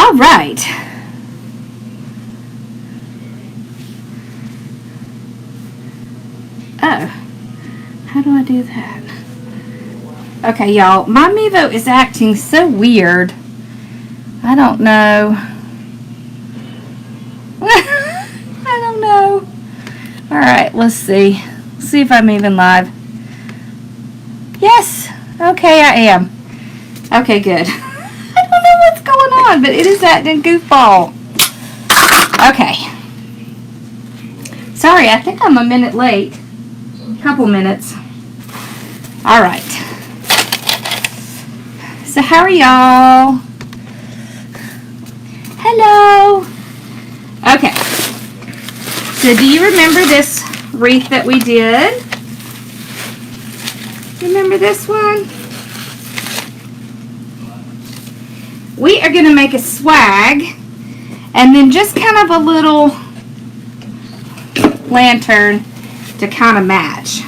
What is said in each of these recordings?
All right. Oh, how do I do that? Okay, y'all, my Mevo is acting so weird. I don't know. I don't know. All right, let's see. See if I'm even live. Yes. Okay, I am. Okay, good. I don't know what's going on, but it is acting goofball. Okay. Sorry, I think I'm a minute late. A couple minutes. All right. So how are y'all? Hello. Okay. So do you remember this wreath that we did? Remember this one? We are going to make a swag and then just kind of a little lantern to kind of match.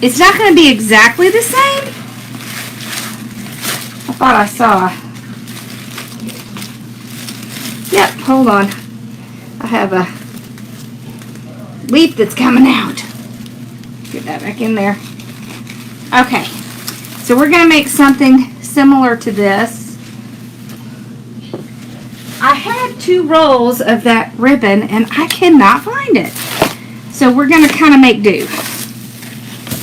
It's not going to be exactly the same. I thought I saw. Yep, hold on. I have a leaf that's coming out. Get that back in there. Okay, so we're going to make something similar to this. I had 2 rolls of that ribbon and I cannot find it. So we're going to kind of make do.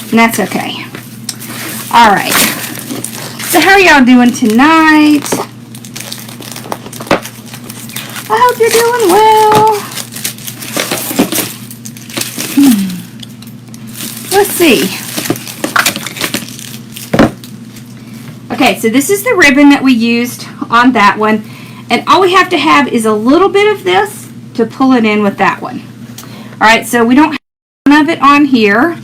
And that's okay. All right. So how are y'all doing tonight? I hope you're doing well. Let's see. Okay, so this is the ribbon that we used on that one. And all we have to have is a little bit of this to pull it in with that one. All right, so we don't have none of it on here.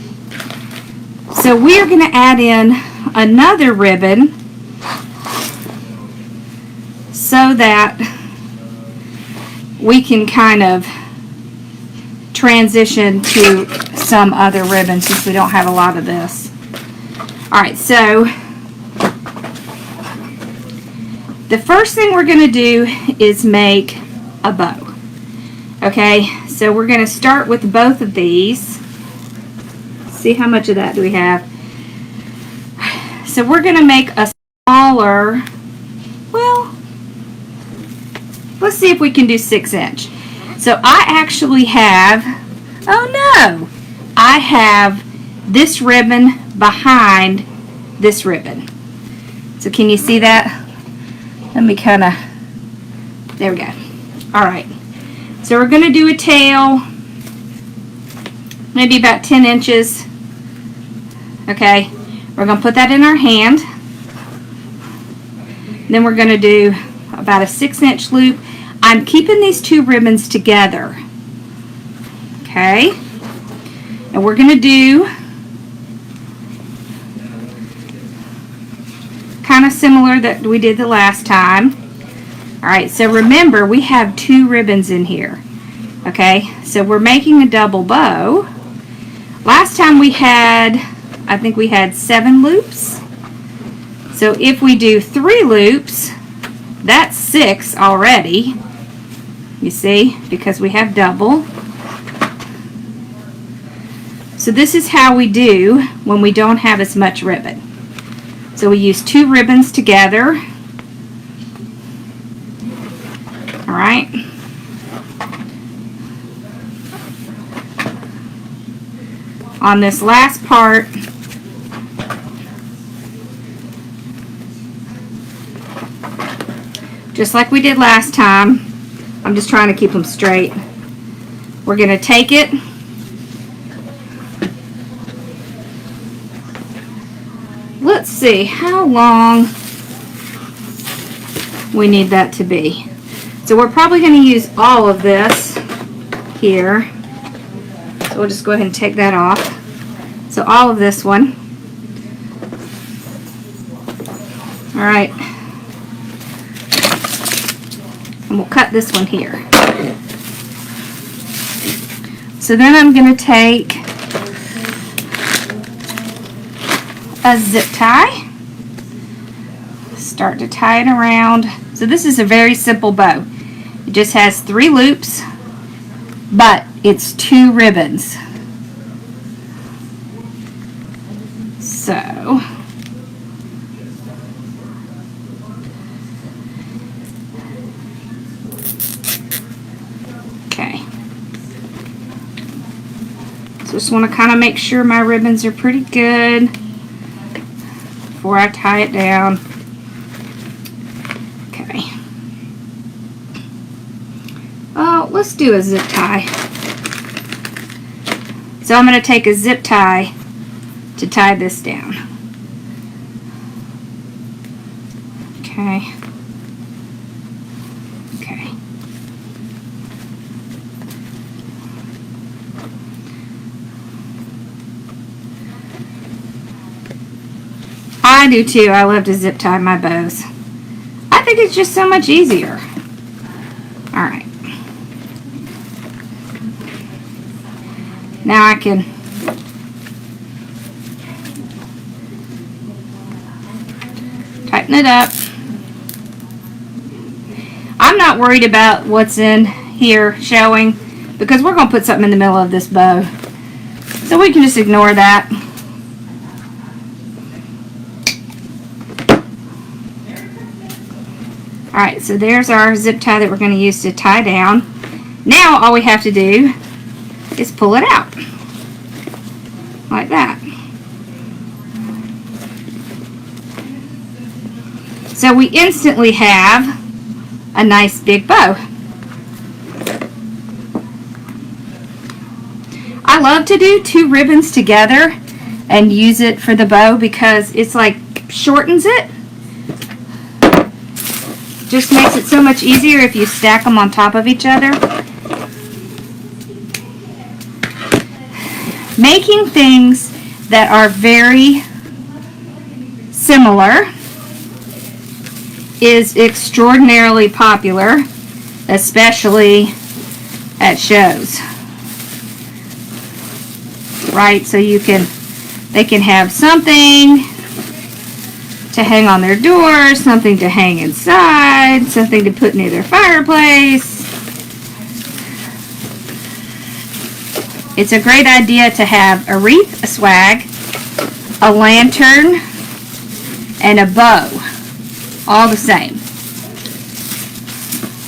So we are going to add in another ribbon so that we can kind of transition to some other ribbon since we don't have a lot of this. All right, so the first thing we're going to do is make a bow. Okay, so we're going to start with both of these. See how much of that do we have? So we're going to make a smaller, well, let's see if we can do 6-inch. So I actually have, oh no, I have this ribbon behind this ribbon. So can you see that? Let me kind of, there we go. All right, so we're going to do a tail, maybe about 10 inches. Okay, we're going to put that in our hand. Then we're going to do about a 6-inch loop. I'm keeping these 2 ribbons together. Okay, and we're going to do kind of similar that we did the last time. All right, so remember we have 2 ribbons in here. Okay, so we're making a double bow. Last time we had, I think we had 7 loops. So if we do 3 loops, that's 6 already. You see, because we have double. So this is how we do when we don't have as much ribbon. So we use 2 ribbons together. All right. On this last part, just like we did last time, I'm just trying to keep them straight. We're going to take it, let's see how long we need that to be. So we're probably going to use all of this here. So we'll just go ahead and take that off. So all of this one. All right. And we'll cut this one here. So then I'm going to take a zip tie. start to tie it around. So this is a very simple bow. It just has 3 loops, but it's 2 ribbons. So okay. So just want to kind of make sure my ribbons are pretty good before I tie it down. Okay. Oh, let's do a zip tie. So I'm going to take a zip tie to tie this down. Okay. Okay. I do too. I love to zip tie my bows. I think it's just so much easier. Alright. Now I can tighten it up. I'm not worried about what's in here showing because we're going to put something in the middle of this bow. So we can just ignore that. Alright, so there's our zip tie that we're going to use to tie down. Now all we have to do is pull it out. Like that. So we instantly have a nice big bow. I love to do 2 ribbons together and use it for the bow because it's like shortens it. Just makes it so much easier if you stack them on top of each other. Making things that are very similar is extraordinarily popular, especially at shows. Right? So they can have something to hang on their door, something to hang inside, something to put near their fireplace. It's a great idea to have a wreath, a swag, a lantern, and a bow. All the same.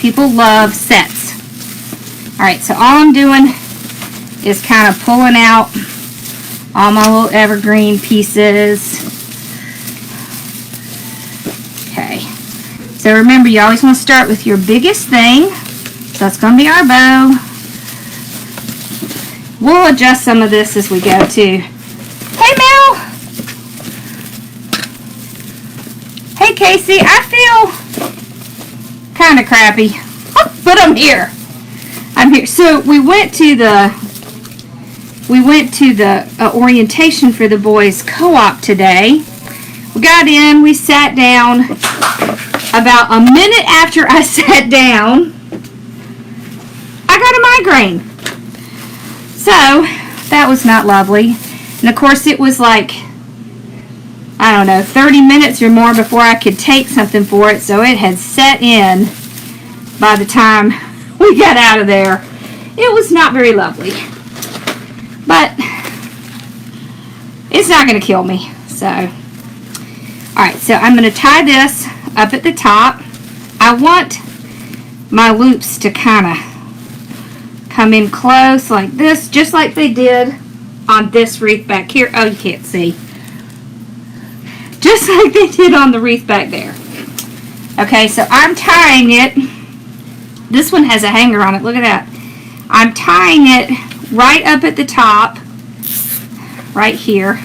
People love sets. Alright, so all I'm doing is kind of pulling out all my little evergreen pieces. Okay. So remember, you always want to start with your biggest thing. So that's going to be our bow. We'll adjust some of this as we go too. Hey Mel! Hey Casey, I feel kind of crappy, but I'm here. I'm here. So we went to the orientation for the boys co-op today. We got in, we sat down. About a minute after I sat down, I got a migraine. So that was not lovely. And of course it was like, I don't know, 30 minutes or more before I could take something for it, so it had set in by the time we got out of there. It was not very lovely. But it's not going to kill me. So, alright, so I'm going to tie this up at the top. I want my loops to kind of come in close like this, just like they did on this wreath back here. Oh, you can't see. Just like they did on the wreath back there. Okay, so I'm tying it. This one has a hanger on it. Look at that. I'm tying it right up at the top, right here.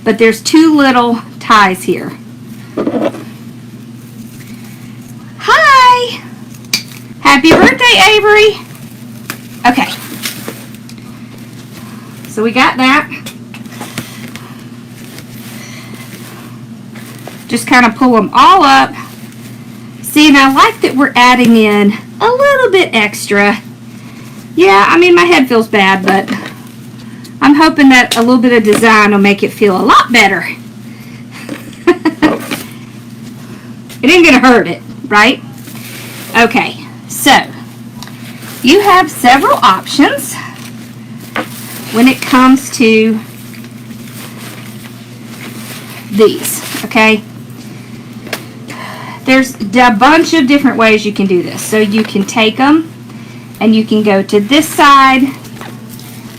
But there's 2 little ties here. Hi! Happy birthday, Avery! Okay. So we got that. Just kind of pull them all up. See, and I like that we're adding in a little bit extra. Yeah, I mean, my head feels bad, but I'm hoping that a little bit of design will make it feel a lot better. It ain't gonna hurt it, right? Okay, so you have several options when it comes to these, okay? There's a bunch of different ways you can do this. So you can take them and you can go to this side,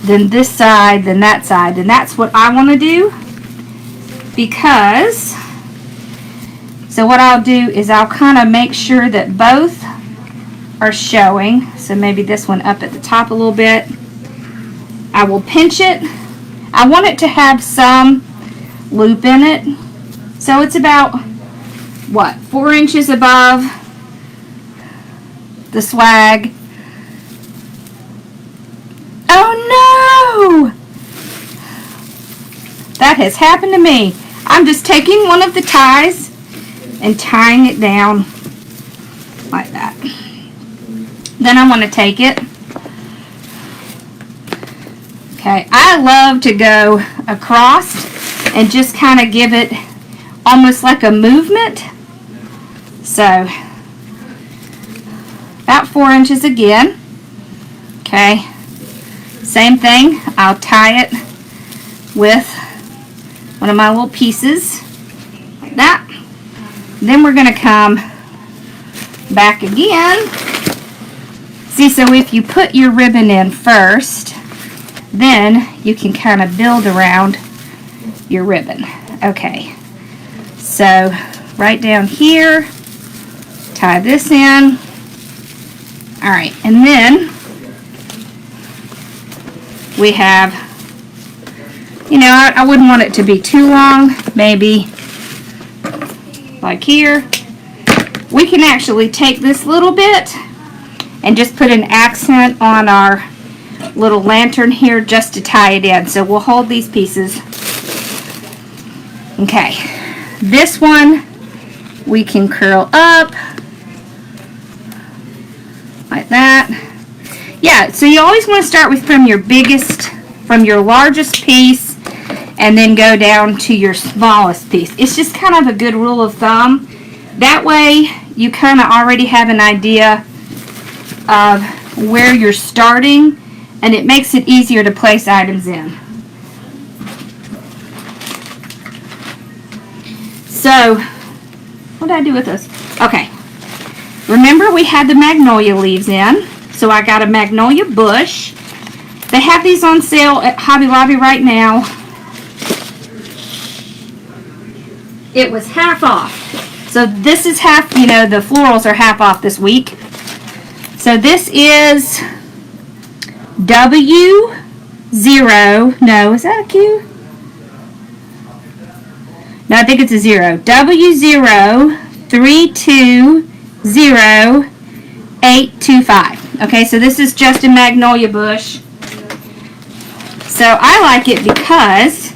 then this side, then that side. And that's what I want to do, because so what I'll do is I'll kind of make sure that both are showing. So maybe this one up at the top a little bit. I will pinch it. I want it to have some loop in it. So it's about, what, 4 inches above the swag. Oh no! That has happened to me. I'm just taking one of the ties and tying it down like that. Then I want to take it. Okay, I love to go across and just kind of give it almost like a movement. So about 4 inches again. Okay, same thing. I'll tie it with one of my little pieces like that. Then we're going to come back again. See, so if you put your ribbon in first, then you can kind of build around your ribbon. Okay, so right down here, tie this in. All right, and then we have, you know, I wouldn't want it to be too long, maybe like here. We can actually take this little bit and just put an accent on our little lantern here just to tie it in. So we'll hold these pieces. Okay, this one we can curl up like that. Yeah, so you always want to start with from your largest piece and then go down to your smallest piece. It's just kind of a good rule of thumb. That way you kind of already have an idea of where you're starting, and it makes it easier to place items in. So, what did I do with this? Okay, remember we had the magnolia leaves in, so I got a magnolia bush. They have these on sale at Hobby Lobby right now. It was half off. So this is half, you know, the florals are half off this week. So this is W0, no, is that a Q? No, I think it's a 0. W03200825. Okay, so this is just a magnolia bush. So I like it because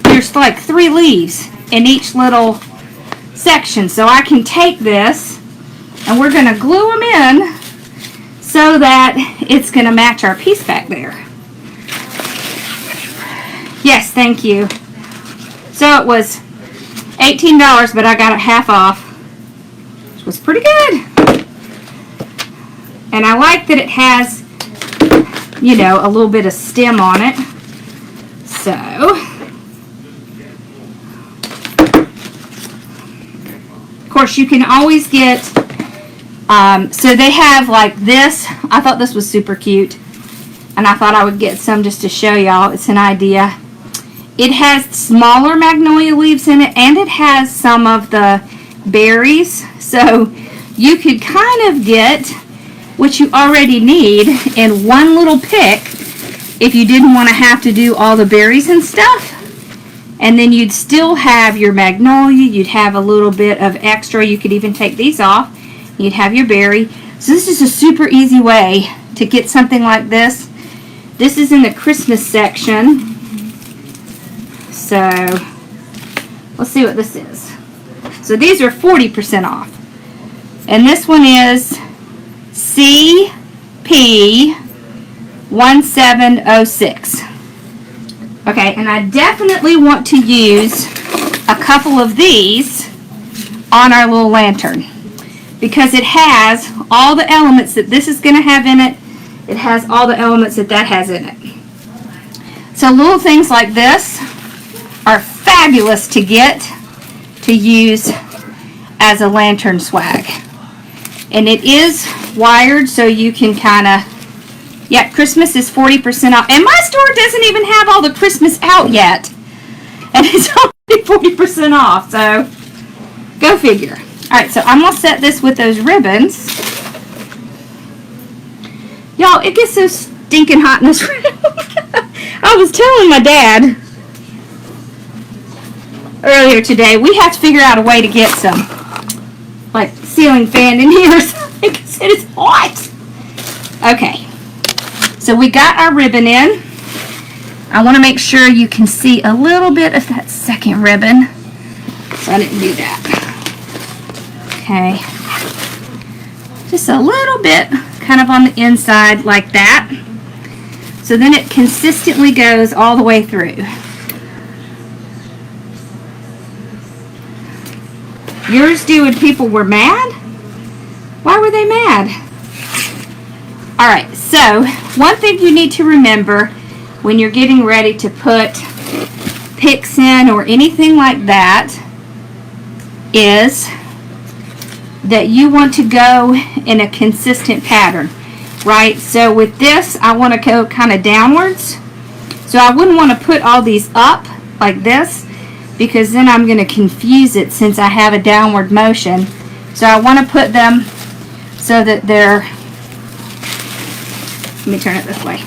there's like 3 leaves in each little section. So I can take this and we're going to glue them in so that it's going to match our piece back there. Yes, thank you. So it was $18, but I got it half off, which was pretty good. And I like that it has, you know, a little bit of stem on it. So of course you can always get so they have like this. I thought this was super cute, and I thought I would get some just to show y'all. It's an idea. It has smaller magnolia leaves in it, and it has some of the berries, so you could kind of get what you already need in one little pick if you didn't want to have to do all the berries and stuff. And then you'd still have your magnolia, you'd have a little bit of extra. You could even take these off. You'd have your berry. So this is a super easy way to get something like this. This is in the Christmas section. So let's see what this is. So these are 40% off. And this one is CP1706. Okay, and I definitely want to use a couple of these on our little lantern, because it has all the elements that this is going to have in it. It has all the elements that that has in it. So little things like this are fabulous to get to use as a lantern swag. And it is wired, so you can kind of, yeah, Christmas is 40% off. And my store doesn't even have all the Christmas out yet. And it's only 40% off, so go figure. Alright, so I'm going to set this with those ribbons. Y'all, it gets so stinking hot in this room. I was telling my dad earlier today, we have to figure out a way to get some, like, ceiling fan in here or something, because it is hot. Okay, so we got our ribbon in. I want to make sure you can see a little bit of that second ribbon, so I didn't do that. Okay, just a little bit, kind of on the inside like that. So then it consistently goes all the way through. Yours do when people were mad? Why were they mad? Alright, so one thing you need to remember when you're getting ready to put picks in or anything like that is that you want to go in a consistent pattern, right? So with this, I want to go kind of downwards. So I wouldn't want to put all these up like this, because then I'm going to confuse it since I have a downward motion. So I want to put them so that they're, let me turn it this way,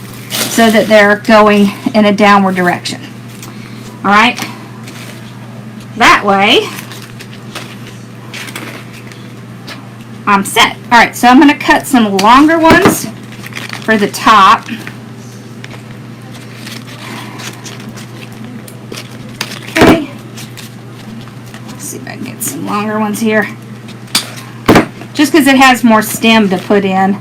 so that they're going in a downward direction. All right, that way I'm set. All right, so I'm going to cut some longer ones for the top. Okay, let's see if I can get some longer ones here, just because it has more stem to put in.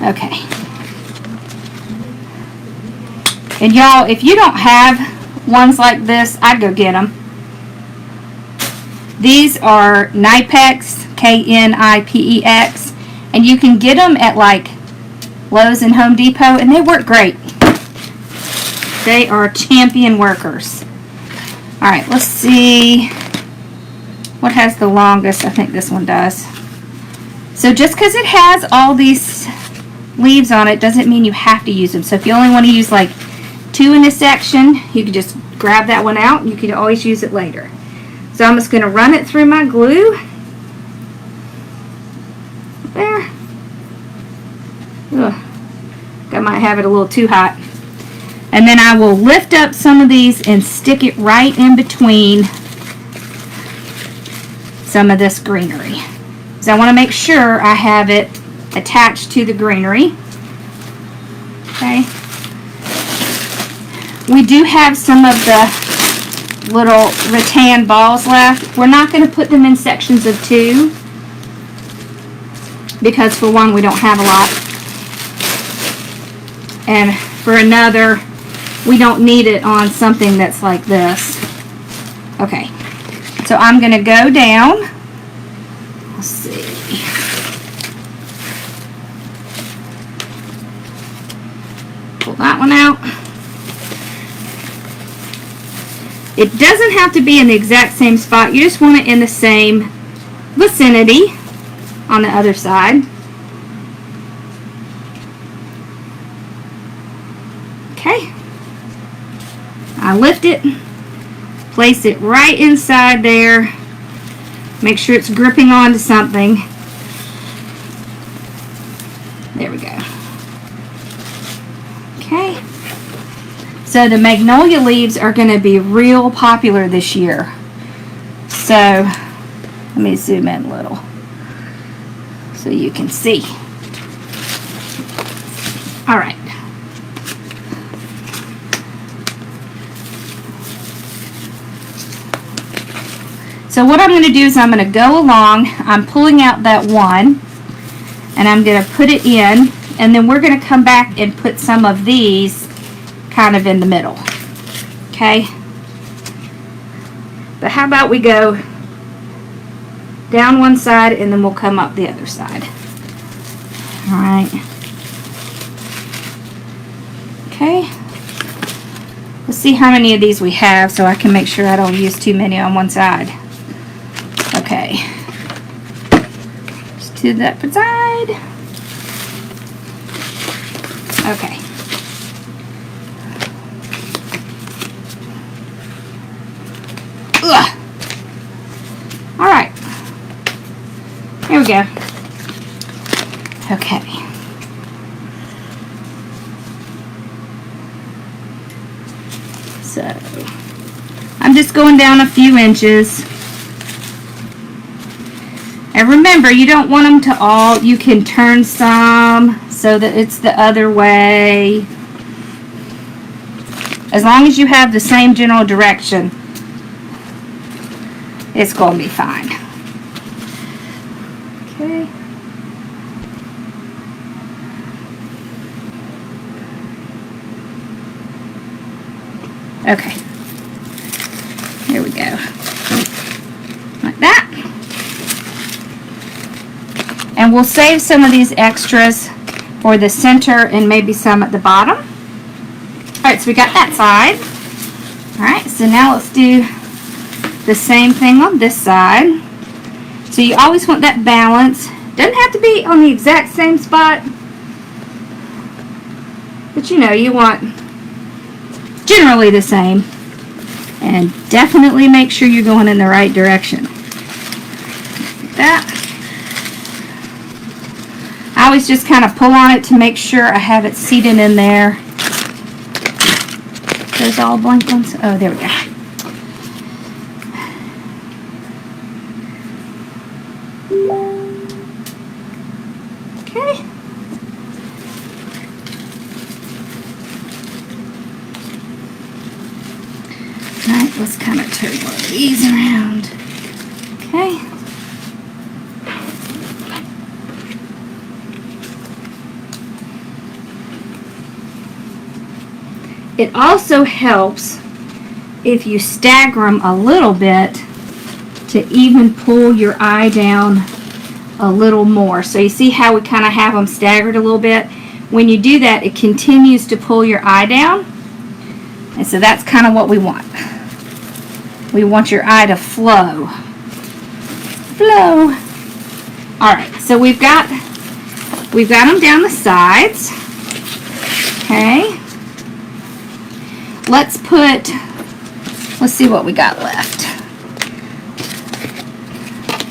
Okay, and y'all, if you don't have ones like this, I'd go get them. These are Knipex, Knipex, and you can get them at like Lowe's and Home Depot, and they work great. They are champion workers. Alright, let's see what has the longest. I think this one does. So just because it has all these leaves on it doesn't mean you have to use them. So if you only want to use like 2 in this section, you can just grab that one out and you can always use it later. So I'm just going to run it through my glue. There. Ugh. I might have it a little too hot. And then I will lift up some of these and stick it right in between some of this greenery. So I want to make sure I have it attached to the greenery. Okay. We do have some of the little rattan balls left. We're not going to put them in sections of 2 because for one, we don't have a lot, and for another, we don't need it on something that's like this. Okay, so I'm going to go down. Let's see. Pull that one out. It doesn't have to be in the exact same spot. You just want it in the same vicinity on the other side. Okay. I lift it, place it right inside there. Make sure it's gripping onto something. There we go. Okay. So the magnolia leaves are going to be real popular this year. So let me zoom in a little so you can see. All right. So what I'm going to do is I'm going to go along. I'm pulling out that one and I'm going to put it in, and then we're going to come back and put some of these kind of in the middle. Okay, But how about we go down one side and then we'll come up the other side. All right. Okay. Let's see how many of these we have so I can make sure I don't use too many on one side. Okay. Just to that side. Okay. Ugh. All right. Here we go. Okay. So, I'm just going down a few inches. And remember, you don't want them to all, you can turn some so that it's the other way. As long as you have the same general direction, it's going to be fine. Okay. Okay. Here we go. Like that. And we'll save some of these extras for the center and maybe some at the bottom. Alright, so we got that side. Alright, so now let's do the same thing on this side. So you always want that balance. Doesn't have to be on the exact same spot. But you know, you want generally the same. And definitely make sure you're going in the right direction. Like that. I always just kind of pull on it to make sure I have it seated in there. Those all blank ones. Oh, there we go. Okay. Alright, let's kind of turn one of these around. Okay. It also helps if you stagger them a little bit to even pull your eye down a little more. So you see how we kind of have them staggered a little bit? When you do that, it continues to pull your eye down. And so that's kind of what we want. We want your eye to flow. Flow. Alright, so we've got them down the sides. Okay. Let's see what we got left.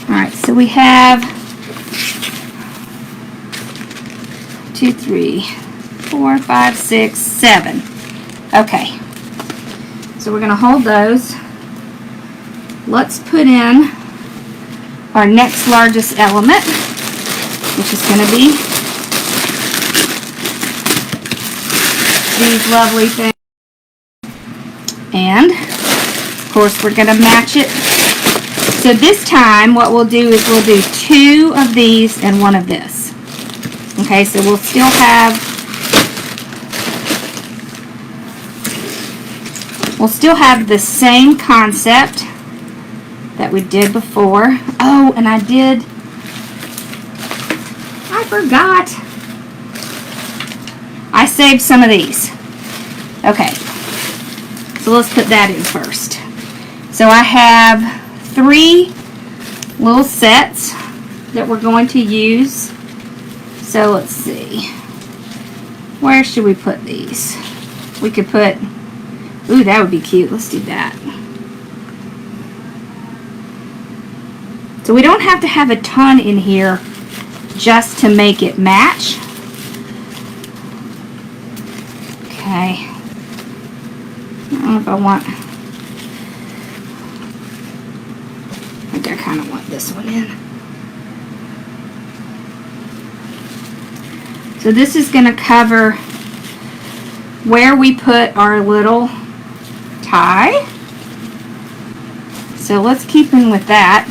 Alright, so we have 2, 3, 4, 5, 6, 7. Okay. So we're going to hold those. Let's put in our next largest element, which is going to be these lovely things. And, of course, we're going to match it. So this time, what we'll do is we'll do 2 of these and 1 of this. Okay, so we'll still have the same concept that we did before. Oh, and I forgot. I saved some of these. Okay. So let's put that in first. So I have 3 little sets that we're going to use. So let's see. Where should we put these? We could put, ooh, that would be cute. Let's do that. So we don't have to have a ton in here just to make it match. Okay. I don't know if I think I kind of want this one in. So this is going to cover where we put our little tie. So let's keep in with that.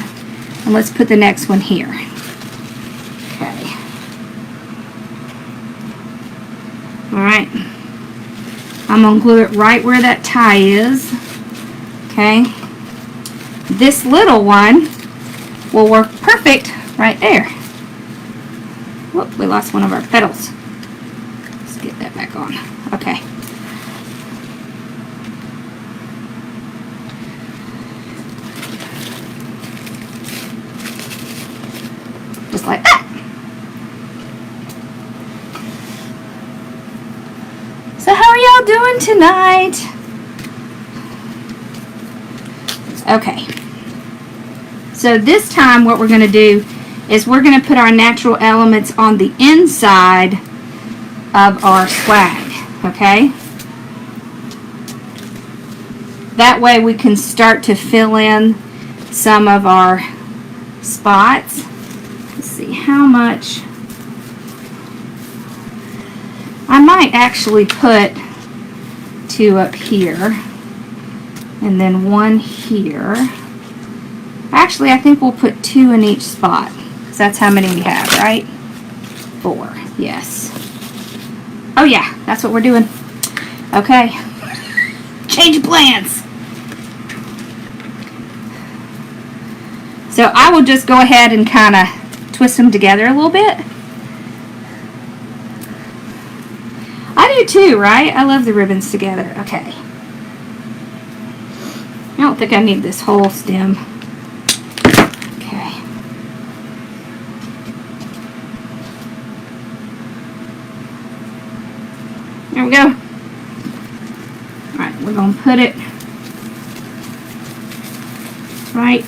And let's put the next one here. Okay. Alright. I'm going to glue it right where that tie is. Okay. this little one will work perfect right there. Whoop, we lost one of our petals. Let's get that back on. Okay. Just like that. So how are y'all doing tonight? Okay. So this time what we're going to do is we're going to put our natural elements on the inside of our swag. Okay? That way we can start to fill in some of our spots. Let's see how much. I might actually put 2 up here and then 1 here. Actually, I think we'll put 2 in each spot, because that's how many we have, right? 4, yes. Oh yeah, that's what we're doing. Okay. Change of plans. So I will just go ahead and kind of twist them together a little bit. I do too, right? I love the ribbons together. Okay. I don't think I need this whole stem. Okay. There we go. Alright, we're going to put it right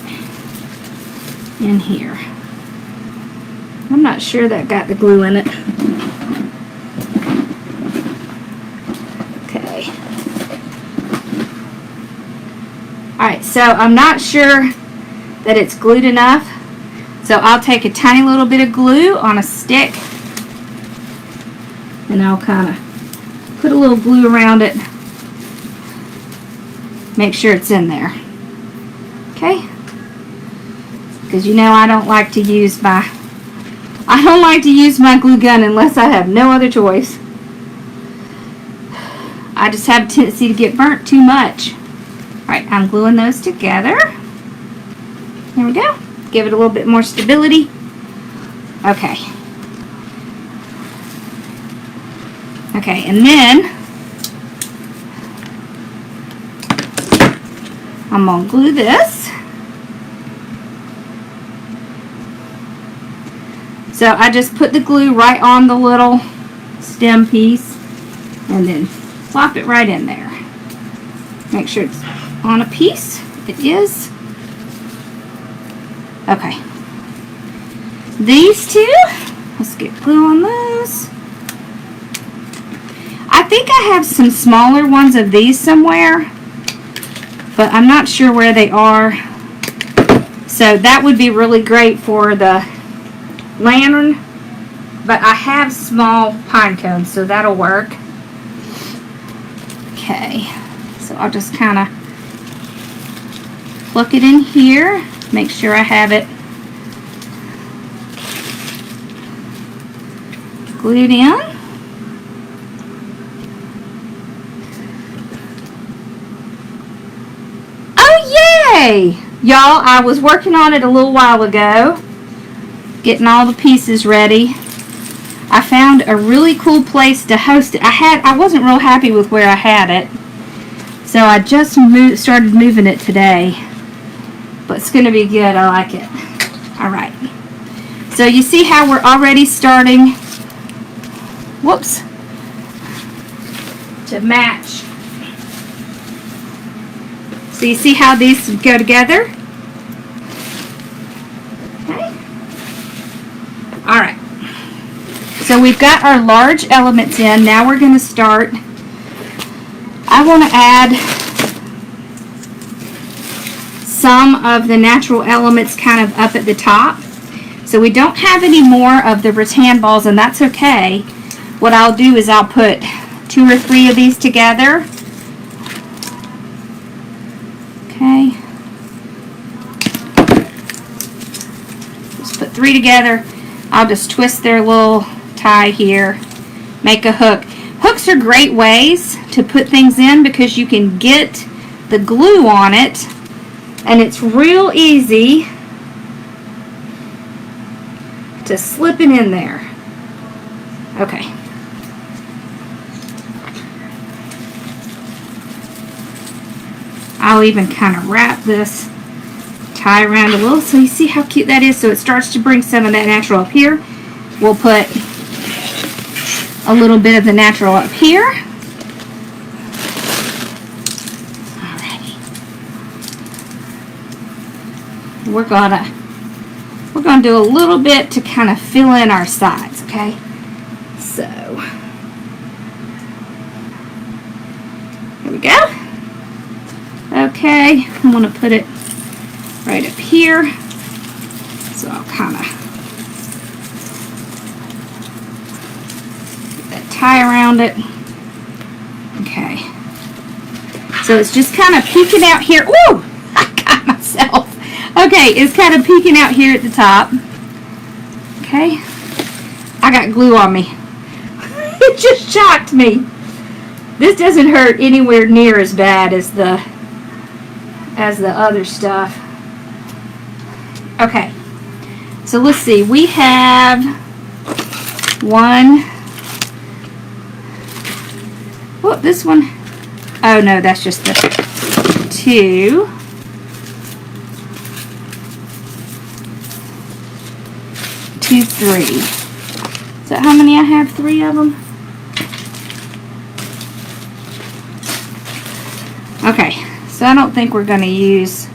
in here. I'm not sure that got the glue in it. Okay. Alright, so I'm not sure that it's glued enough. So I'll take a tiny little bit of glue on a stick and I'll kind of put a little glue around it. Make sure it's in there. Okay? Because you know I don't like to use my glue gun unless I have no other choice. I just have a tendency to get burnt too much. Alright, I'm gluing those together. There we go. Give it a little bit more stability. Okay. Okay, and then I'm going to glue this. So I just put the glue right on the little stem piece and then plop it right in there. Make sure it's on a piece. It is. Okay. These two, let's get glue on those. I think I have some smaller ones of these somewhere, but I'm not sure where they are. So that would be really great for the lantern, but I have small pine cones, so that'll work. Okay, so I'll just kind of pluck it in here, make sure I have it glued in. Oh yay! Y'all, I was working on it a little while ago, getting all the pieces ready. I found a really cool place to host it. I wasn't real happy with where I had it, so I just started moving it today. But it's going to be good. I like it. All right. So you see how we're already starting, whoops, to match. So you see how these go together? Okay. All right. So we've got our large elements in. Now we're going to start. I want to add some of the natural elements kind of up at the top. So we don't have any more of the rattan balls, and that's okay. What I'll do is I'll put 2 or 3 of these together. Okay. Just put 3 together. I'll just twist their little tie here, make a hook. Hooks are great ways to put things in because you can get the glue on it And it's real easy to slip it in there. Okay. I'll even kind of wrap this, tie around a little so you see how cute that is. So it starts to bring some of that natural up here. We'll put a little bit of the natural up here. Alrighty. We're gonna do a little bit to kind of fill in our sides, okay? So here we go. Okay, I'm going to put it right up here. So I'll kind of get that tie around it. Okay. So it's just kind of peeking out here. Ooh! I got myself. Okay, it's kind of peeking out here at the top. Okay. I got glue on me. It just shocked me. This doesn't hurt anywhere near as bad as the other stuff. Okay, so let's see. We have one. Whoop, this one. Oh no, that's just the two. Two, three. So how many I have? 3 of them. Okay. So I don't think we're going to use,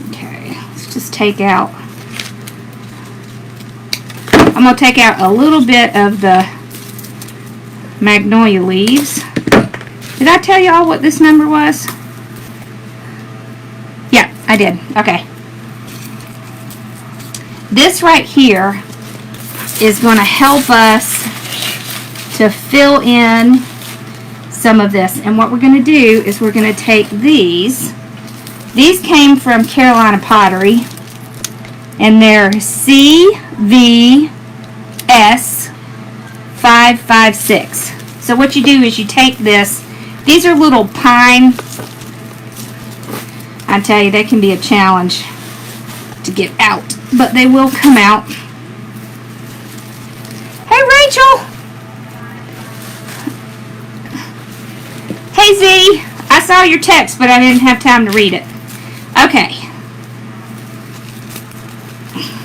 okay, let's just take out, I'm going to take out a little bit of the magnolia leaves. Did I tell y'all what this number was? Yeah, I did. Okay. This right here is going to help us to fill in some of this. And what we're going to do is we're going to take these. These came from Carolina Pottery, and they're CVS 556. So what you do is you take this. These are little pine. I tell you, they can be a challenge to get out, but they will come out. Hey, Rachel. Hey, Z. I saw your text, but I didn't have time to read it. Okay.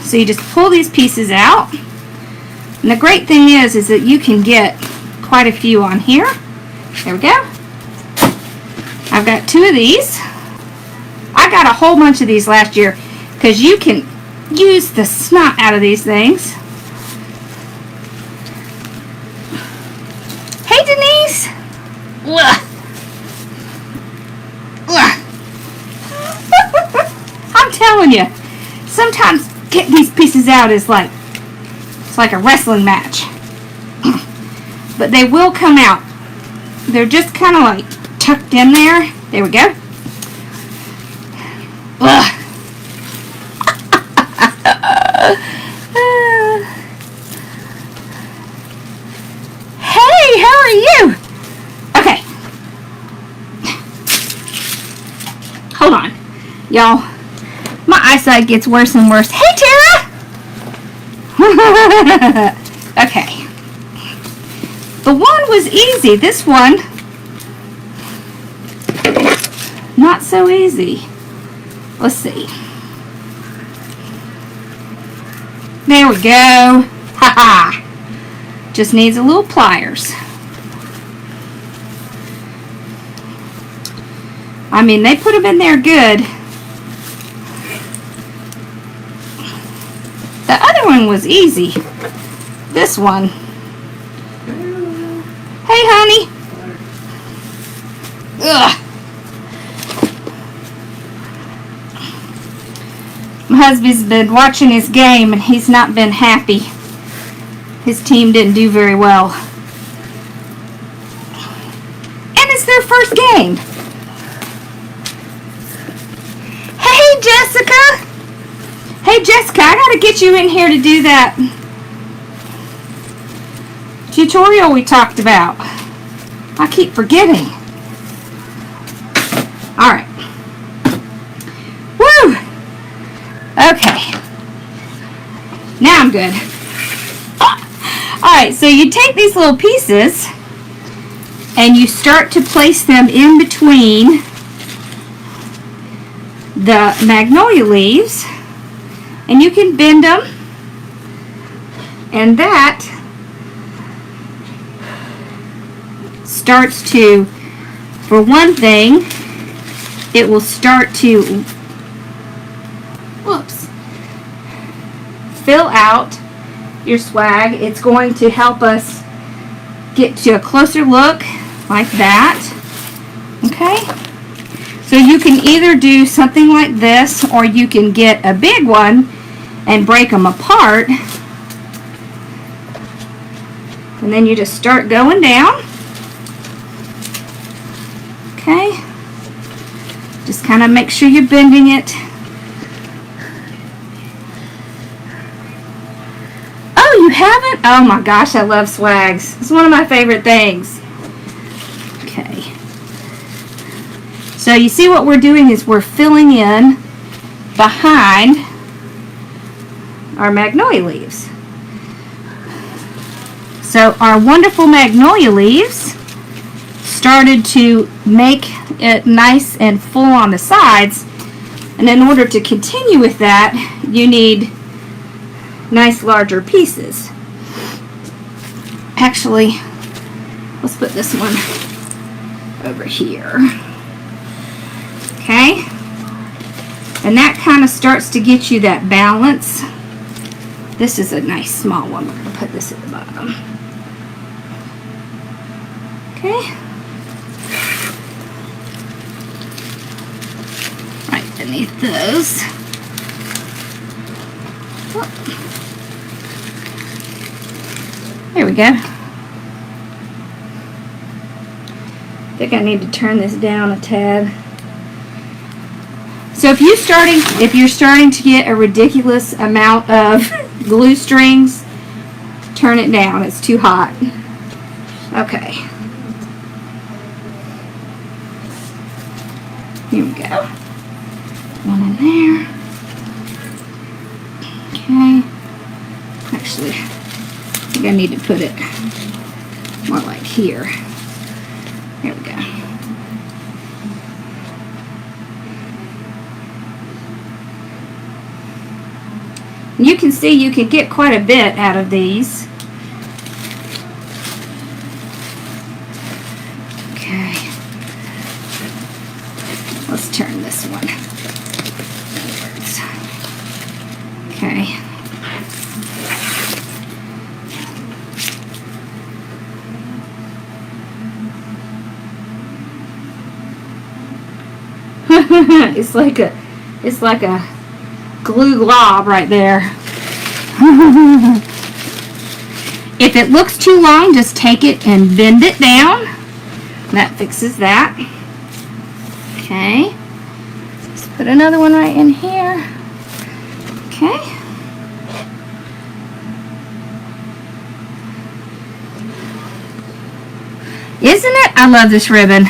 So you just pull these pieces out. And the great thing is that you can get quite a few on here. There we go. I've got 2 of these. I got a whole bunch of these last year because you can use the snot out of these things. Hey, Denise. Ugh. Ugh. I'm telling you, sometimes getting these pieces out is like, it's like a wrestling match. But they will come out. They're just kind of like tucked in there. There we go. Ugh. Hey, how are you? Okay. Hold on. Y'all, my eyesight gets worse and worse. Hey, Tara! Okay. The one was easy. This one, not so easy. Let's see. There we go. Ha-ha. Just needs a little pliers. I mean, they put them in there good. The other one was easy. This one. Hey, honey. Ugh. My husband's been watching his game and he's not been happy. His team didn't do very well. And it's their first game. Hey, Jessica. Hey, Jessica, I gotta get you in here to do that tutorial we talked about. I keep forgetting. Alright. good. Alright, so you take these little pieces and you start to place them in between the magnolia leaves, and you can bend them, and that starts to, for one thing, it will start to, whoops, fill out your swag. It's going to help us get to a closer look like that. Okay, so you can either do something like this, or you can get a big one and break them apart, and then you just start going down. Okay, just kind of make sure you're bending it. Oh, you haven't? Oh my gosh, I love swags. It's one of my favorite things. Okay, so you see what we're doing is we're filling in behind our magnolia leaves. So our wonderful magnolia leaves started to make it nice and full on the sides, and in order to continue with that, you need nice larger pieces. Actually, let's put this one over here. Okay, and that kind of starts to get you that balance. This is a nice small one. We're going to put this at the bottom. Okay, right beneath those. Oh. There we go. I think I need to turn this down a tad. So if you're starting to get a ridiculous amount of glue strings, turn it down. It's too hot. Okay. Here we go. One in there. Okay. Actually, I think I need to put it more like here. There we go. You can see you can get quite a bit out of these. Okay. Let's turn this one inwards. Okay. it's like a glue glob right there. If it looks too long, just take it and bend it down. That fixes that. Okay. Let's put another one right in here. Okay. Isn't it? I love this ribbon.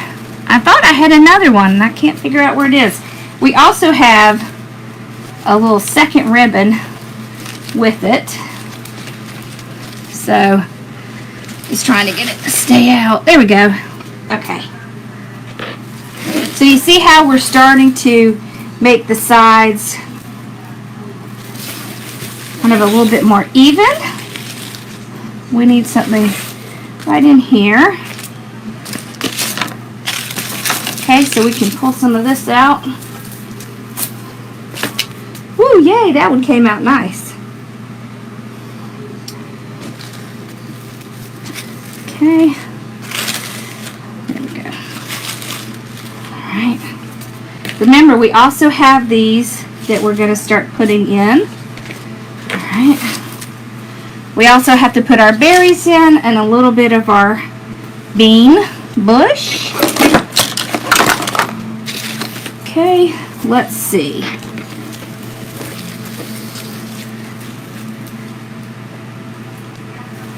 I thought I had another one and I can't figure out where it is. We also have a little second ribbon with it. So, just trying to get it to stay out. There we go. Okay. So you see how we're starting to make the sides kind of a little bit more even. We need something right in here. Okay, so we can pull some of this out. Woo, yay, that one came out nice. Okay. There we go. Alright. Remember, we also have these that we're going to start putting in. Alright. We also have to put our berries in and a little bit of our bean bush. Okay, let's see.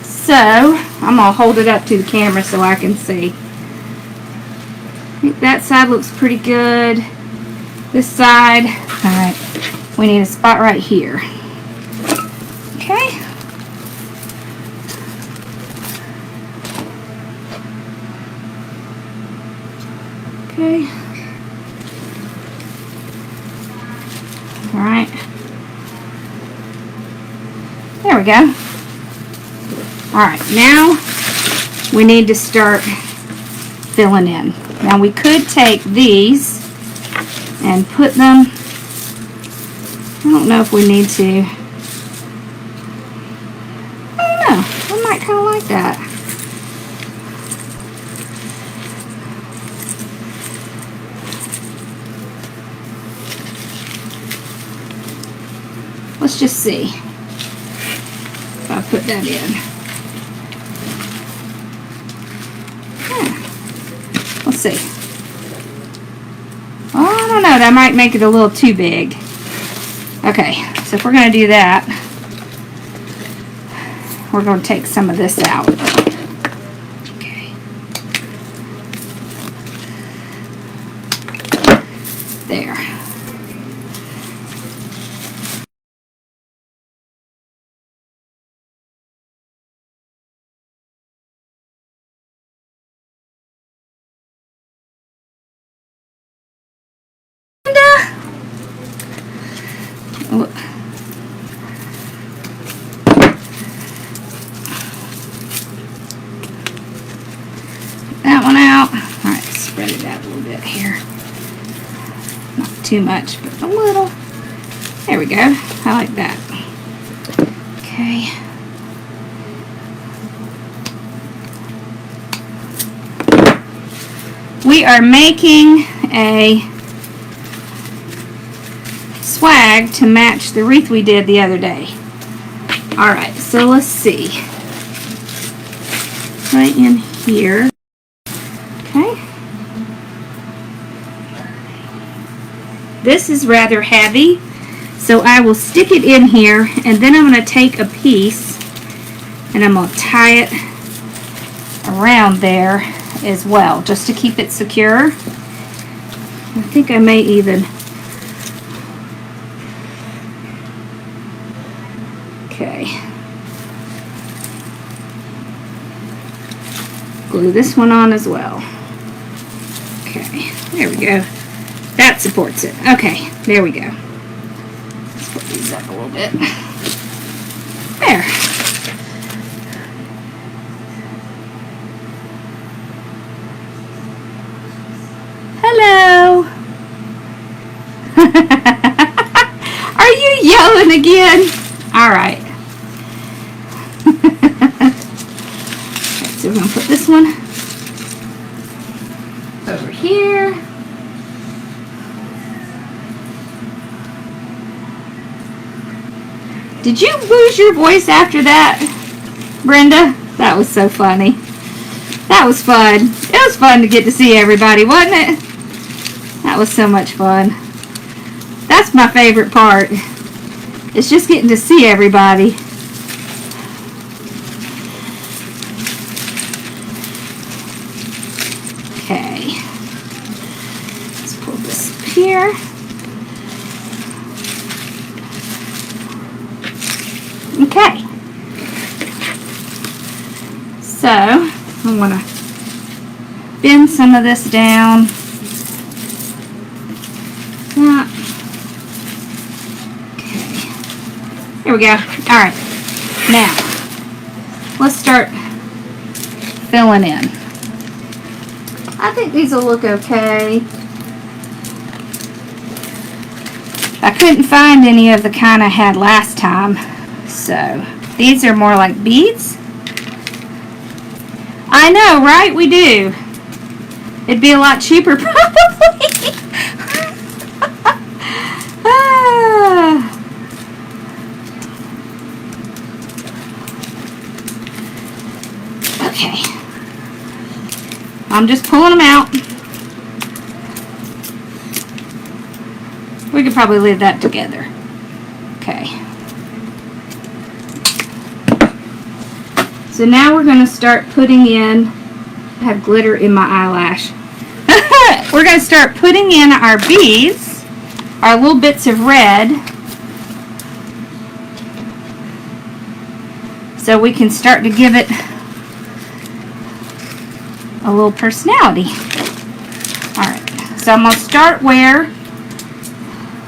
So, I'm going to hold it up to the camera so I can see. I think that side looks pretty good. This side, alright, we need a spot right here. Okay. Okay. All right. There we go. All right, now we need to start filling in. Now we could take these and put them, I don't know if we need to. I don't know, I might kind of like that. Let's just see if I put that in. Yeah. Let's see. Oh, I don't know, that might make it a little too big. Okay, so if we're going to do that, we're going to take some of this out. Okay. There. That one out. All right, spread it out a little bit here. Not too much, but a little. There we go. I like that. Okay. We are making a swag to match the wreath we did the other day. All right, so let's see. Right in here. Okay. This is rather heavy, so I will stick it in here, and then I'm going to take a piece and I'm going to tie it around there as well, just to keep it secure. I think I may even glue this one on as well. Okay, there we go. That supports it. Okay, there we go. Let's put these up a little bit. There. Hello. Are you yelling again? All right. So we're going to put this one over here. Did you lose your voice after that, Brenda? That was so funny. That was fun. It was fun to get to see everybody, wasn't it? That was so much fun. That's my favorite part. It's just getting to see everybody. Okay. Let's pull this up here. Okay. So, I want to bend some of this down. Okay. There we go. Alright. Now, let's start filling in. I think these will look okay. I couldn't find any of the kind I had last time. So, these are more like beads. I know, right? We do. It'd be a lot cheaper, probably. Okay. I'm just pulling them out. We could probably leave that together. Okay. So now we're going to start putting in, I have glitter in my eyelash. We're going to start putting in our beads, our little bits of red, so we can start to give it a little personality. Alright. so I'm going to start where,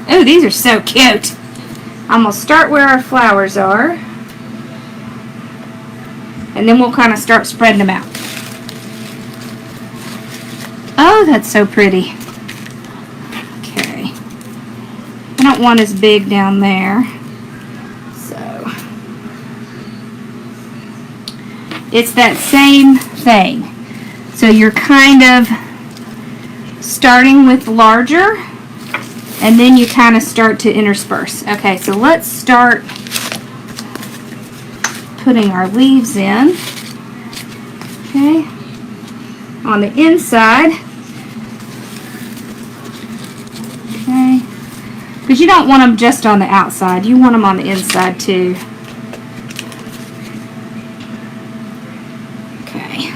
oh, these are so cute. I'm going to start where our flowers are. And then we'll kind of start spreading them out. Oh, that's so pretty. Okay. I don't want as big down there. So, it's that same thing. So you're kind of starting with larger, and then you kind of start to intersperse. Okay, so let's start putting our leaves in. Okay, on the inside. Okay, because you don't want them just on the outside, you want them on the inside too. Okay.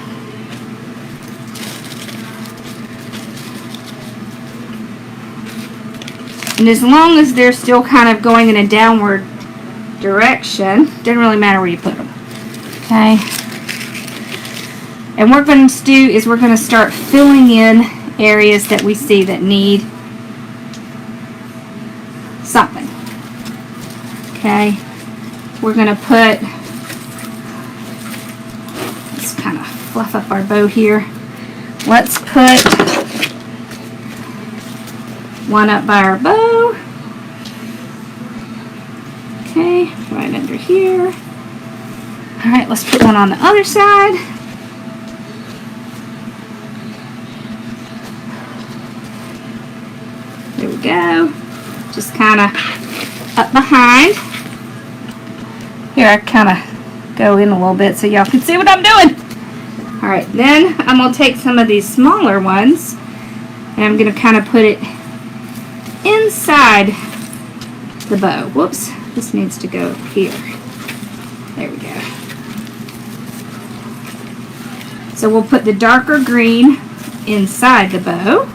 And as long as they're still kind of going in a downward direction, doesn't really matter where you put them. Okay. And what we're going to do is we're going to start filling in areas that we see that need something. Okay. We're going to put, let's kind of fluff up our bow here. Let's put one up by our bow. Okay, right under here. Alright, let's put one on the other side. There we go. Just kind of up behind. Here, I kind of go in a little bit so y'all can see what I'm doing. Alright, then I'm going to take some of these smaller ones and I'm going to kind of put it inside the bow. Whoops, this needs to go here. There we go. So we'll put the darker green inside the bow.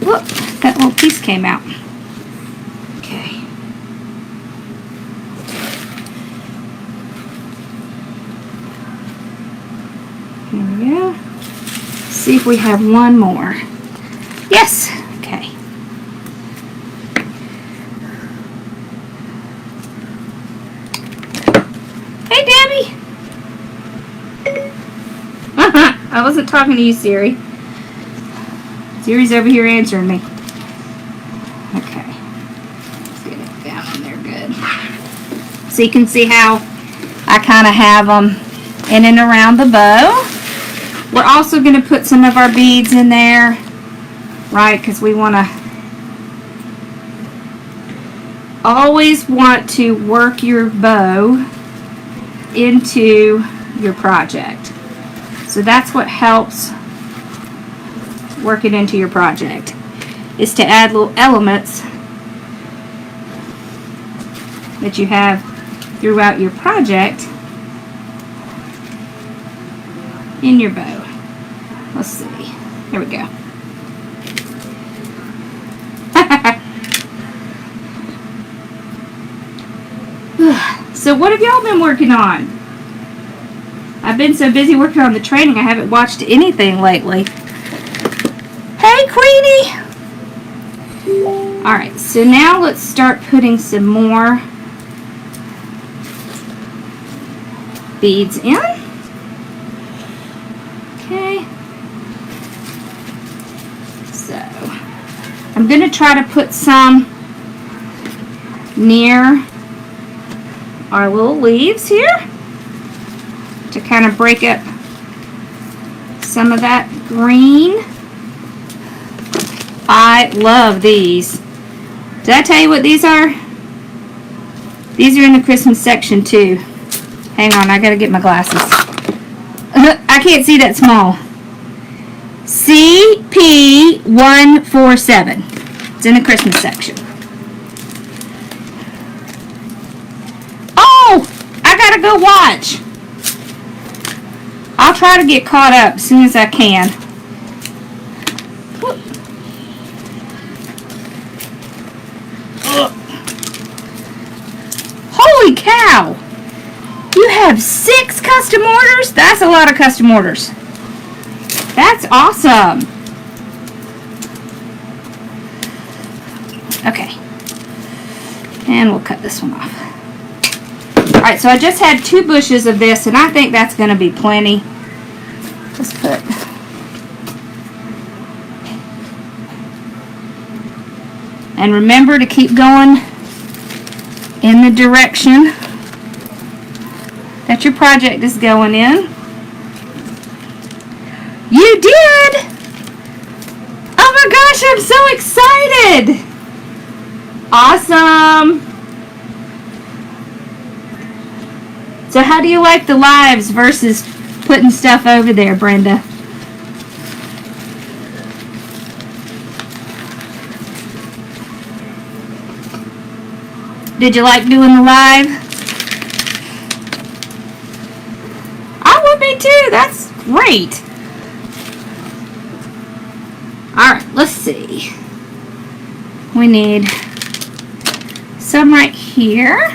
Whoop, that little piece came out. Okay. There we go. See if we have one more. Yes. Okay. Hey, Debbie. I wasn't talking to you, Siri. Siri's over here answering me. Okay. Let's get it down in there good. So you can see how I kind of have them in and around the bow. We're also going to put some of our beads in there, right? Because we want to always want to work your bow into your project. So that's what helps work it into your project, is to add little elements that you have throughout your project in your bow. Let's see. Here we go. So what have y'all been working on? I've been so busy working on the training I haven't watched anything lately. Hey, Queenie! Alright, so now let's start putting some more beads in. Okay. So, I'm going to try to put some near our little leaves here to kind of break up some of that green. I love these. Did I tell you what these are? These are in the Christmas section too. Hang on, I gotta get my glasses. I can't see that small. CP147. It's in the Christmas section. Oh! I gotta go watch. I'll try to get caught up as soon as I can. Holy cow! You have 6 custom orders? That's a lot of custom orders. That's awesome. Okay. And we'll cut this one off. Alright, so I just had 2 bushes of this, and I think that's going to be plenty. Let's put... And remember to keep going in the direction that your project is going in. You did! Oh my gosh, I'm so excited! Awesome! So how do you like the lives versus putting stuff over there, Brenda? Did you like doing the live? I would be too. That's great. Alright, let's see. We need some right here.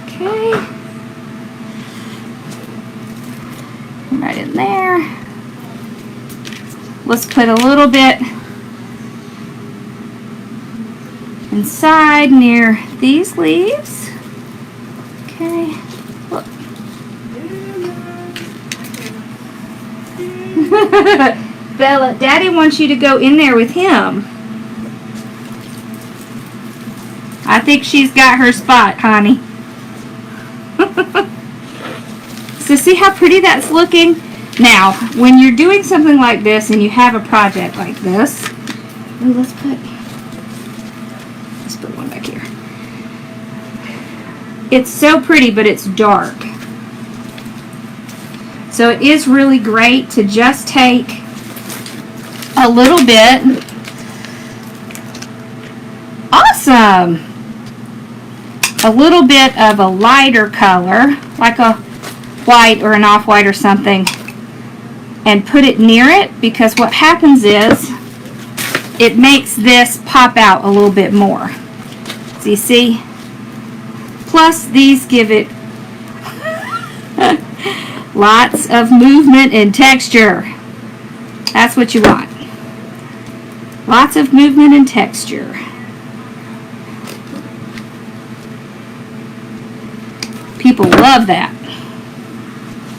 Okay. Right in there. Let's put a little bit inside near these leaves. Okay. Look. Bella, Daddy wants you to go in there with him. I think she's got her spot, honey. So see how pretty that's looking? Now, when you're doing something like this and you have a project like this, ooh, let's put one back here. It's so pretty, but it's dark. So it is really great to just take a little bit. Awesome! A little bit of a lighter color, like a white or an off-white or something, and put it near it, because what happens is it makes this pop out a little bit more. So you see? Plus these give it lots of movement and texture. That's what you want. Lots of movement and texture. People love that.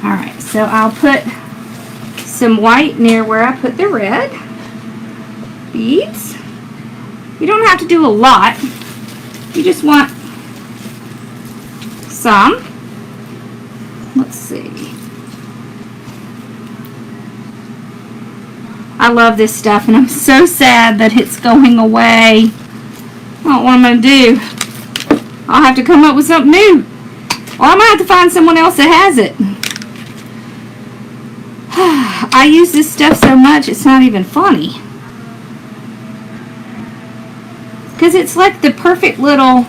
Alright, so I'll put some white near where I put the red beads. You don't have to do a lot. You just want some. Let's see. I love this stuff, and I'm so sad that it's going away. I don't know what I'm going to do. I'll have to come up with something new. Or I might have to find someone else that has it. I use this stuff so much, it's not even funny. Because it's like the perfect little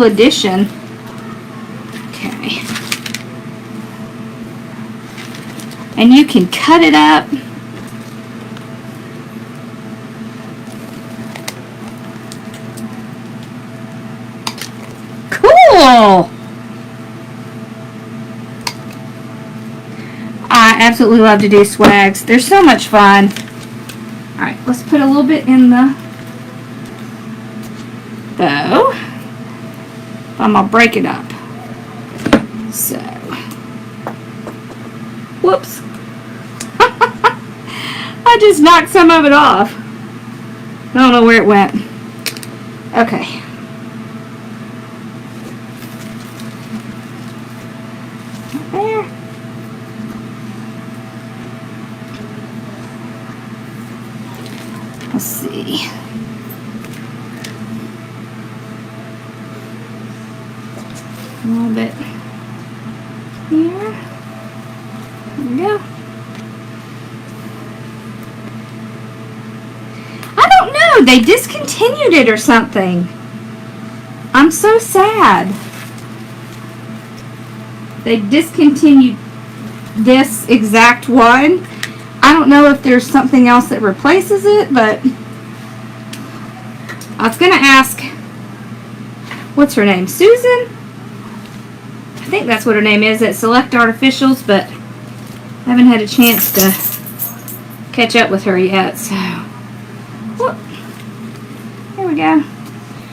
addition. Okay. And you can cut it up. Cool! I absolutely love to do swags. They're so much fun. Alright, let's put a little bit in the bow. I'm going to break it up. So, whoops. I just knocked some of it off. I don't know where it went. Okay. There. Let's see. A little bit here. There we go. I don't know. They discontinued it or something. I'm so sad. They discontinued this exact one. I don't know if there's something else that replaces it, but I was going to ask, what's her name? Susan? I think that's what her name is at Select Artificials, but Haven't had a chance to catch up with her yet, so whoop. There we go.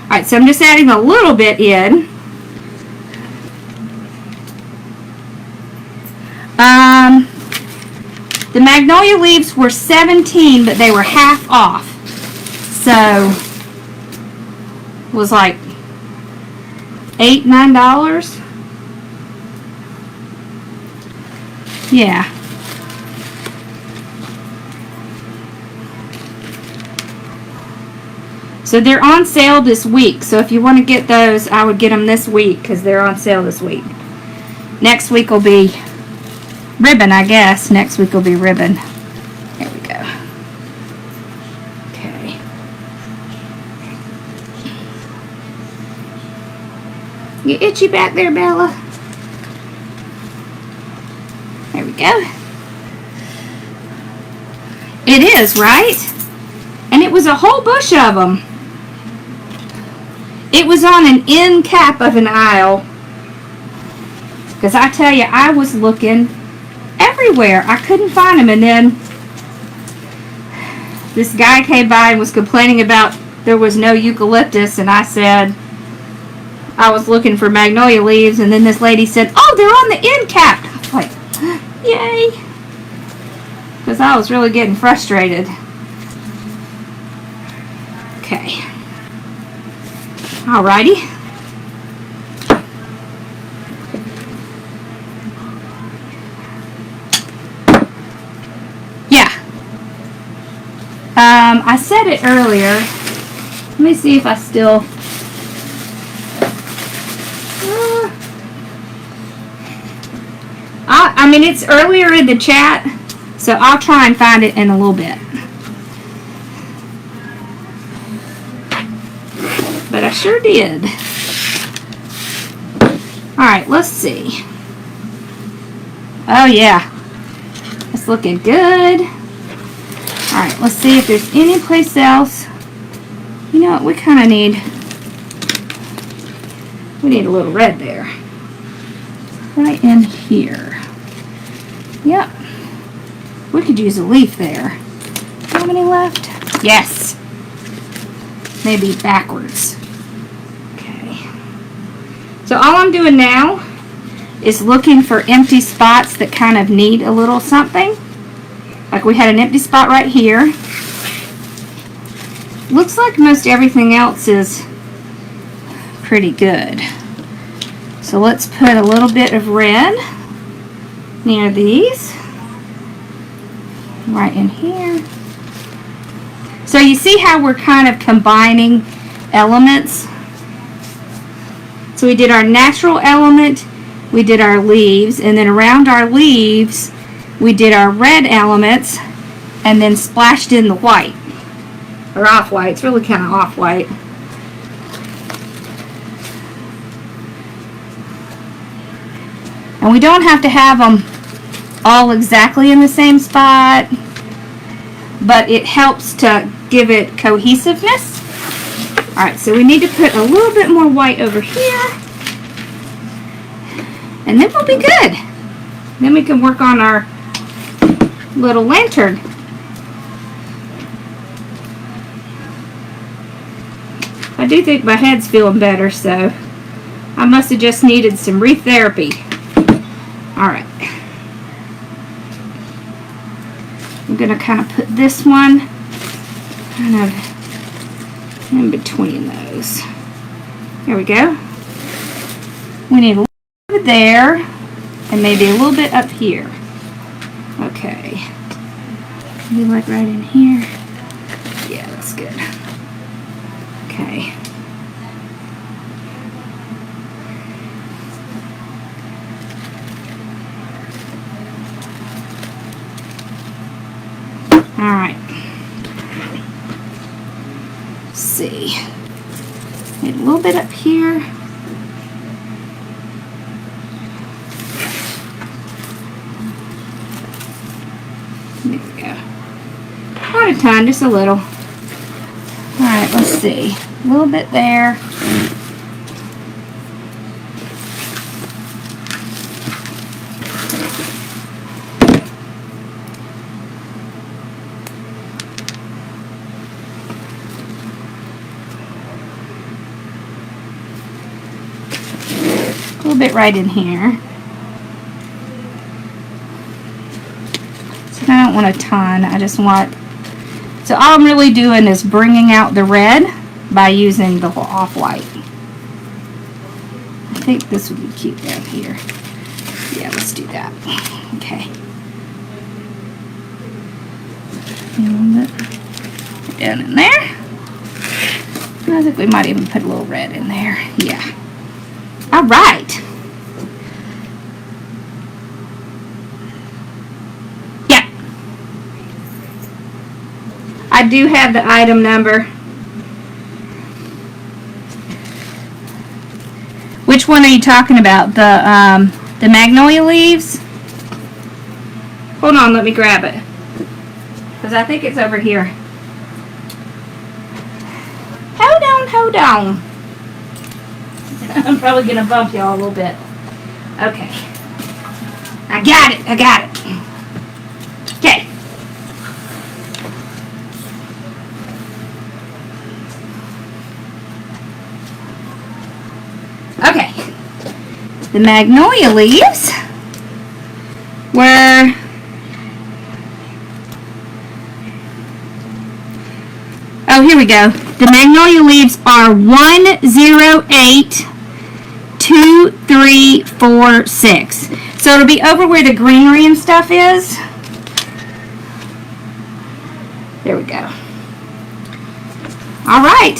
Alright, so I'm just adding a little bit in. The magnolia leaves were $17, but they were half off. So it was like $8, $9. Yeah. So they're on sale this week. So if you want to get those, I would get them this week because they're on sale this week. Next week will be ribbon, I guess. Next week will be ribbon. There we go. Okay. You itchy back there, Bella? There we go. It is, right? And it was a whole bush of them. It was on an end cap of an aisle. Because I tell you, I was looking everywhere. I couldn't find them. And then this guy came by and was complaining about there was no eucalyptus. And I said I was looking for magnolia leaves. And then this lady said, oh, they're on the end cap. I was like, yay. Because I was really getting frustrated. Okay. Alrighty. Yeah. I said it earlier. Let me see if I still... I mean, it's earlier in the chat, so I'll try and find it in a little bit. But I sure did. Alright, let's see. Oh yeah. It's looking good. Alright, let's see if there's any place else. You know what, we kind of need... We need a little red there. Right in here. Yep. We could use a leaf there. How many left? Yes. Maybe backwards. So all I'm doing now is looking for empty spots that kind of need a little something. Like we had an empty spot right here. Looks like most everything else is pretty good. So let's put a little bit of red near these. Right in here. So you see how we're kind of combining elements? So we did our natural element, we did our leaves, and then around our leaves, we did our red elements, and then splashed in the white. Or off-white. It's really kind of off-white. And we don't have to have them all exactly in the same spot, but it helps to give it cohesiveness. Alright, so we need to put a little bit more white over here. And then we'll be good. Then we can work on our little lantern. I do think my head's feeling better, so I must have just needed some wreath therapy. Alright. I'm going to kind of put this one kind of in between those. There we go. We need a little bit there and maybe a little bit up here. Okay. Maybe like right in here. Yeah, that's good. Okay. Alright. See. Need a little bit up here. There we go. Not a ton, just a little. Alright, let's see. A little bit there. bit right in here. So I don't want a ton. I just want... So all I'm really doing is bringing out the red by using the off-white. I think this would be cute down here. Yeah, let's do that. Okay. Down in there. I think we might even put a little red in there. Yeah. All right. Yeah. I do have the item number. Which one are you talking about? The magnolia leaves? Hold on, let me grab it. Because I think it's over here. Hold on. I'm probably going to bump y'all a little bit. Okay. I got it. Okay. Okay. The magnolia leaves were... Oh, here we go. The magnolia leaves are 1082346. So it'll be over where the greenery and stuff is. There we go. All right.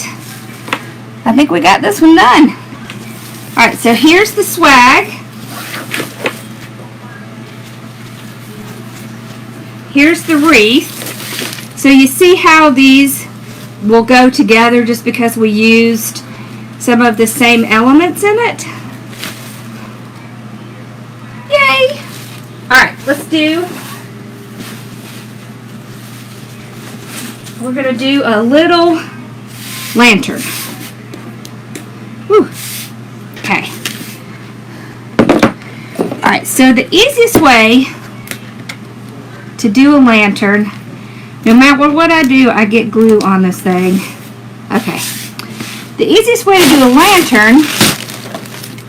I think we got this one done. All right, so here's the swag. Here's the wreath. So you see how these will go together just because we used some of the same elements in it. Yay! Alright, let's do... We're going to do a little lantern. Whew. Okay. Alright, so the easiest way to do a lantern... No matter what I do, I get glue on this thing. Okay. The easiest way to do a lantern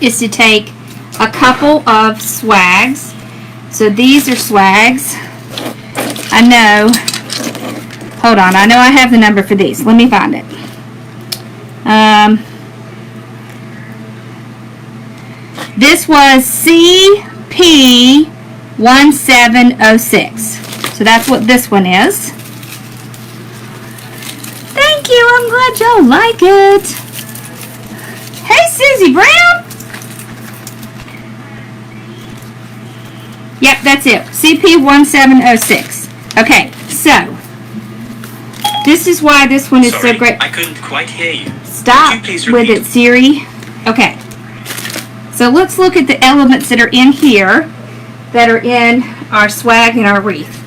is to take a couple of swags. So these are swags. I know. Hold on. I know I have the number for these. Let me find it. This was CP1706. So that's what this one is. Thank you. I'm glad y'all like it. Hey, Susie Brown. Yep, that's it. CP1706. Okay, so this is why this one is so great. I couldn't quite hear you. Stop with it, Siri. Okay. So let's look at the elements that are in here that are in our swag and our wreath.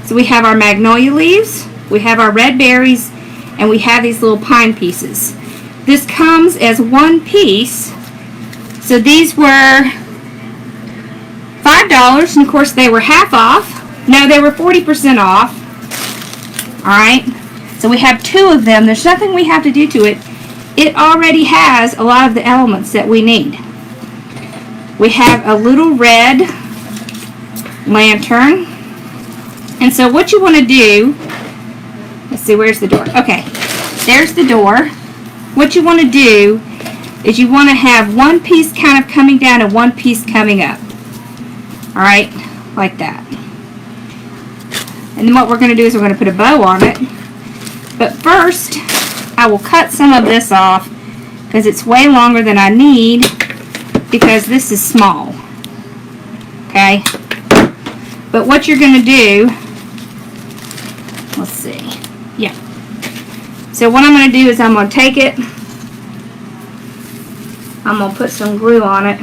So we have our magnolia leaves, we have our red berries, and we have these little pine pieces. This comes as one piece. So these were $5, and of course they were half off. No, they were 40% off. Alright, so we have two of them. There's nothing we have to do to it. It already has a lot of the elements that we need. We have a little red lantern. And so what you want to do, let's see, where's the door? Okay, there's the door. What you want to do is you want to have one piece kind of coming down and one piece coming up. Alright, like that. And then what we're going to do is we're going to put a bow on it. But first, I will cut some of this off because it's way longer than I need because this is small. Okay? But what you're going to do, let's see. Yeah. So what I'm going to do is I'm going to take it. I'm going to put some glue on it.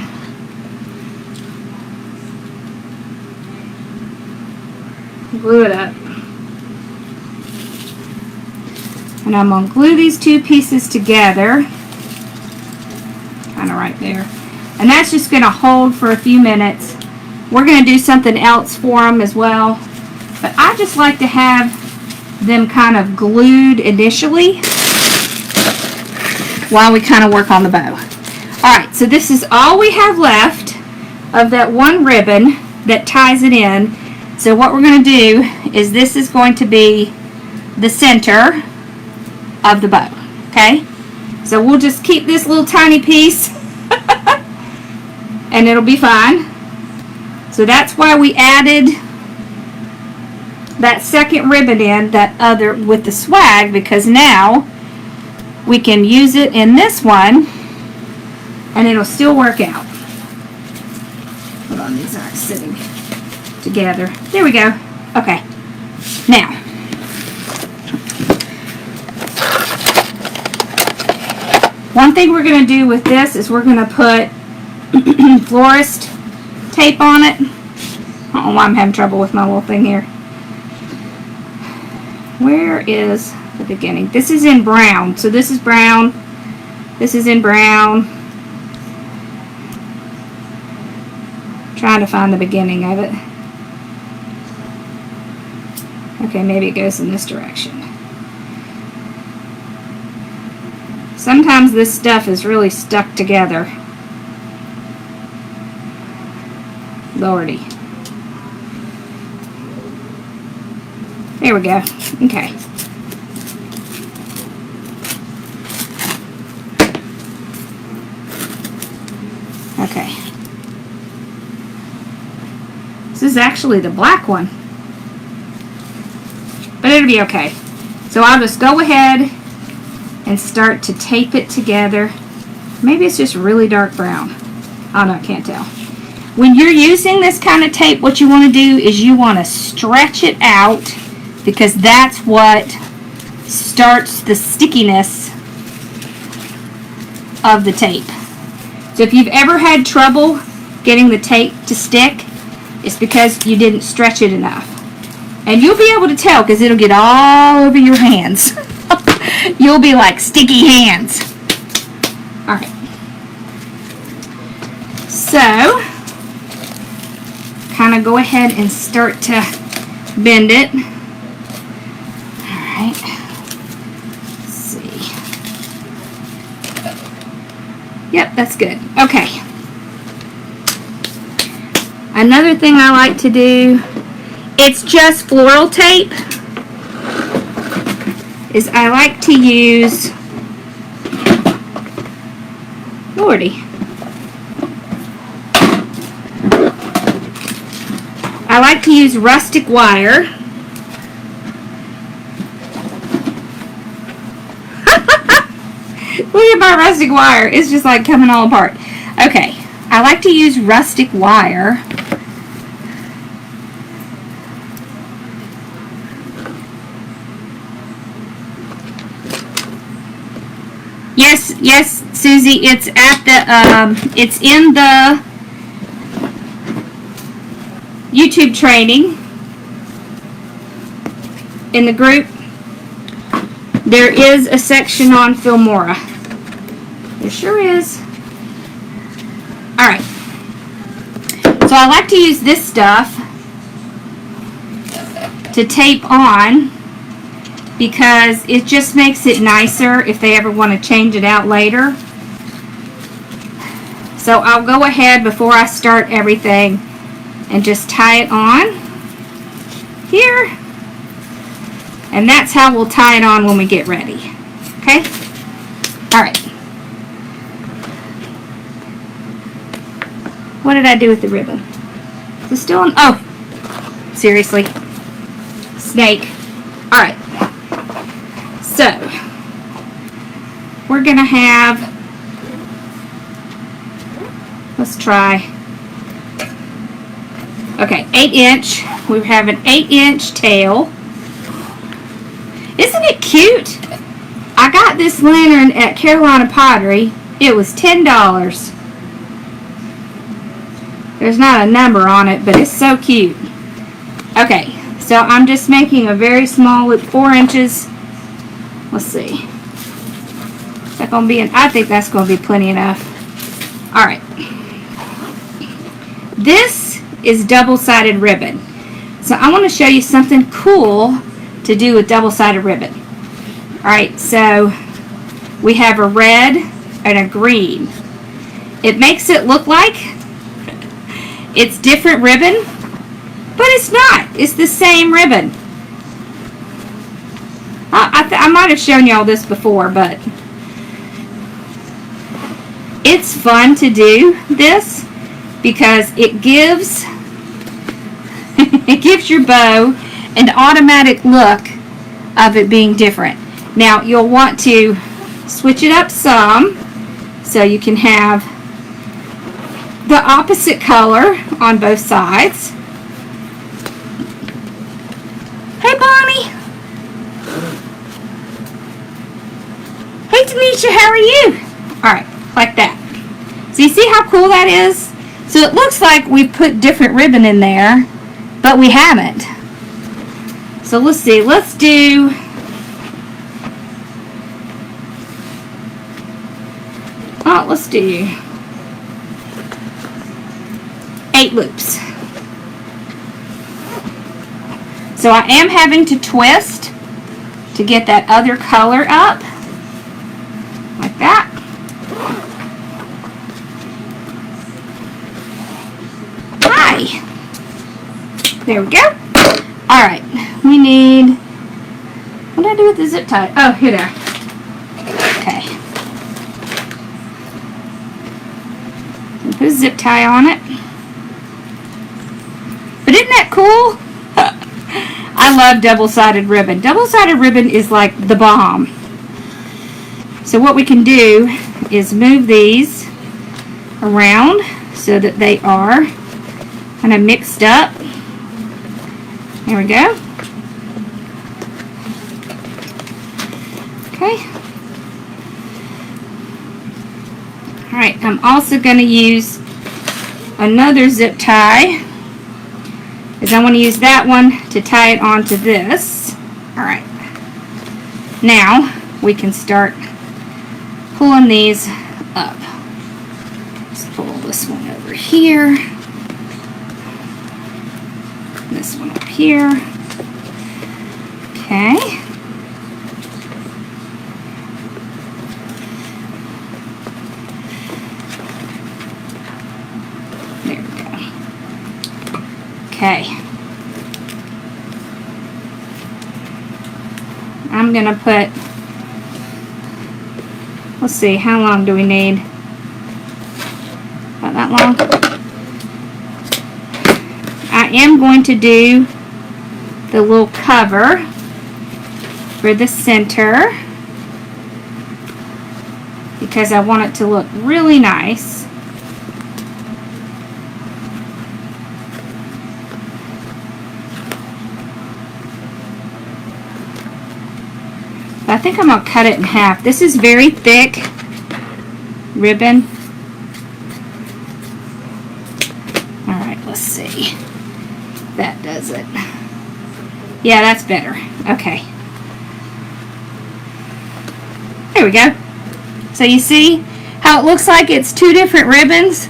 Glue it up. And I'm going to glue these two pieces together. Kind of right there. And that's just going to hold for a few minutes. We're going to do something else for them as well. But I just like to have them kind of glued initially while we kind of work on the bow. Alright, so this is all we have left of that one ribbon that ties it in. So what we're going to do is this is going to be the center of the bow. Okay? So we'll just keep this little tiny piece and it'll be fine. So that's why we added that second ribbon in, that other with the swag, because now we can use it in this one and it'll still work out. Hold on, these aren't sitting together. There we go. Okay. Now, one thing we're going to do with this is we're going to put florist tape on it. I don't know why I'm having trouble with my little thing here. Where is the beginning? This is in brown. So this is brown. This is in brown. Trying to find the beginning of it. Okay, maybe it goes in this direction. Sometimes this stuff is really stuck together. Lordy. There we go. Okay. Okay. This is actually the black one. But it'll be okay. So I'll just go ahead and start to tape it together. Maybe it's just really dark brown. I don't know, I can't tell. When you're using this kind of tape, what you want to do is you want to stretch it out, because that's what starts the stickiness of the tape. So if you've ever had trouble getting the tape to stick, it's because you didn't stretch it enough. And you'll be able to tell because it'll get all over your hands. You'll be like sticky hands. Alright. So, kind of go ahead and start to bend it. Alright. Let's see. Yep, that's good. Okay. Another thing I like to do, it's just floral tape, is I like to use, lordy, I like to use rustic wire. Look at my rustic wire, it's just like coming all apart. Okay, I like to use rustic wire. Yes, Susie, it's at the, it's in the YouTube training, in the group. There is a section on Filmora. There sure is. Alright. So I like to use this stuff to tape on, because it just makes it nicer if they ever want to change it out later. So I'll go ahead before I start everything and just tie it on here. And that's how we'll tie it on when we get ready. Okay? Alright. What did I do with the ribbon? Is it still on? Oh! Seriously. Snake. Alright. So, we're going to have, let's try, okay, 8-inch. We have an 8-inch tail. Isn't it cute? I got this lantern at Carolina Pottery. It was $10. There's not a number on it, but it's so cute. Okay, so I'm just making a very small loop, 4 inches. Let's see. Is that going to be I think that's going to be plenty enough. Alright. This is double-sided ribbon. So I want to show you something cool to do with double-sided ribbon. Alright, so we have a red and a green. It makes it look like it's different ribbon, but it's not. It's the same ribbon. I might have shown y'all this before, but it's fun to do this because it gives it gives your bow an automatic look of it being different. Now you'll want to switch it up some so you can have the opposite color on both sides. Hey Bonnie! Hey Tanisha, how are you? Alright, like that. So you see how cool that is? So it looks like we've put different ribbon in there, but we haven't. So let's see, let's do let's do 8 loops. So I am having to twist to get that other color up, like that. Hi! There we go. Alright, we need, what did I do with the zip tie? Oh, here there. Okay. Put a zip tie on it. But isn't that cool? I love double-sided ribbon. Double-sided ribbon is like the bomb. So what we can do is move these around so that they are kind of mixed up. There we go. Okay. Alright, I'm also going to use another zip tie, because I want to use that one to tie it onto this. Alright. Now, we can start pulling these up. Let's pull this one over here. This one up here. Okay. There we go. Okay. I'm going to put, let's see, how long do we need? About that long? I am going to do the little cover for the center because I want it to look really nice. I think I'm going to cut it in half. This is very thick ribbon. Alright, let's see. That does it. Yeah, that's better. Okay. There we go. So you see how it looks like it's two different ribbons?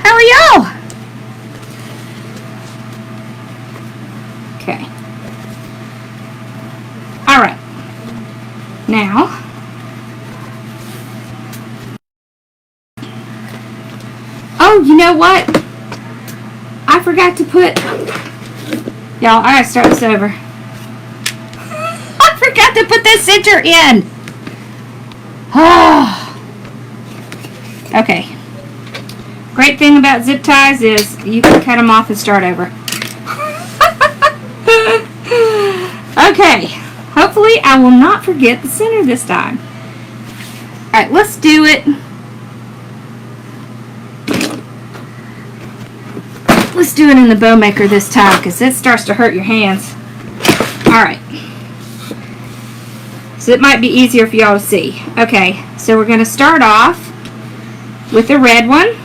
How are y'all? Okay. Alright. Now, oh, you know what? I forgot to put, y'all, I gotta start this over. I forgot to put this center in. Oh. Okay. Great thing about zip ties is you can cut them off and start over. Okay. Hopefully I will not forget the center this time. Alright, let's do it. Let's do it in the bow maker this time because it starts to hurt your hands. Alright. So it might be easier for y'all to see. Okay, so we're going to start off with the red one.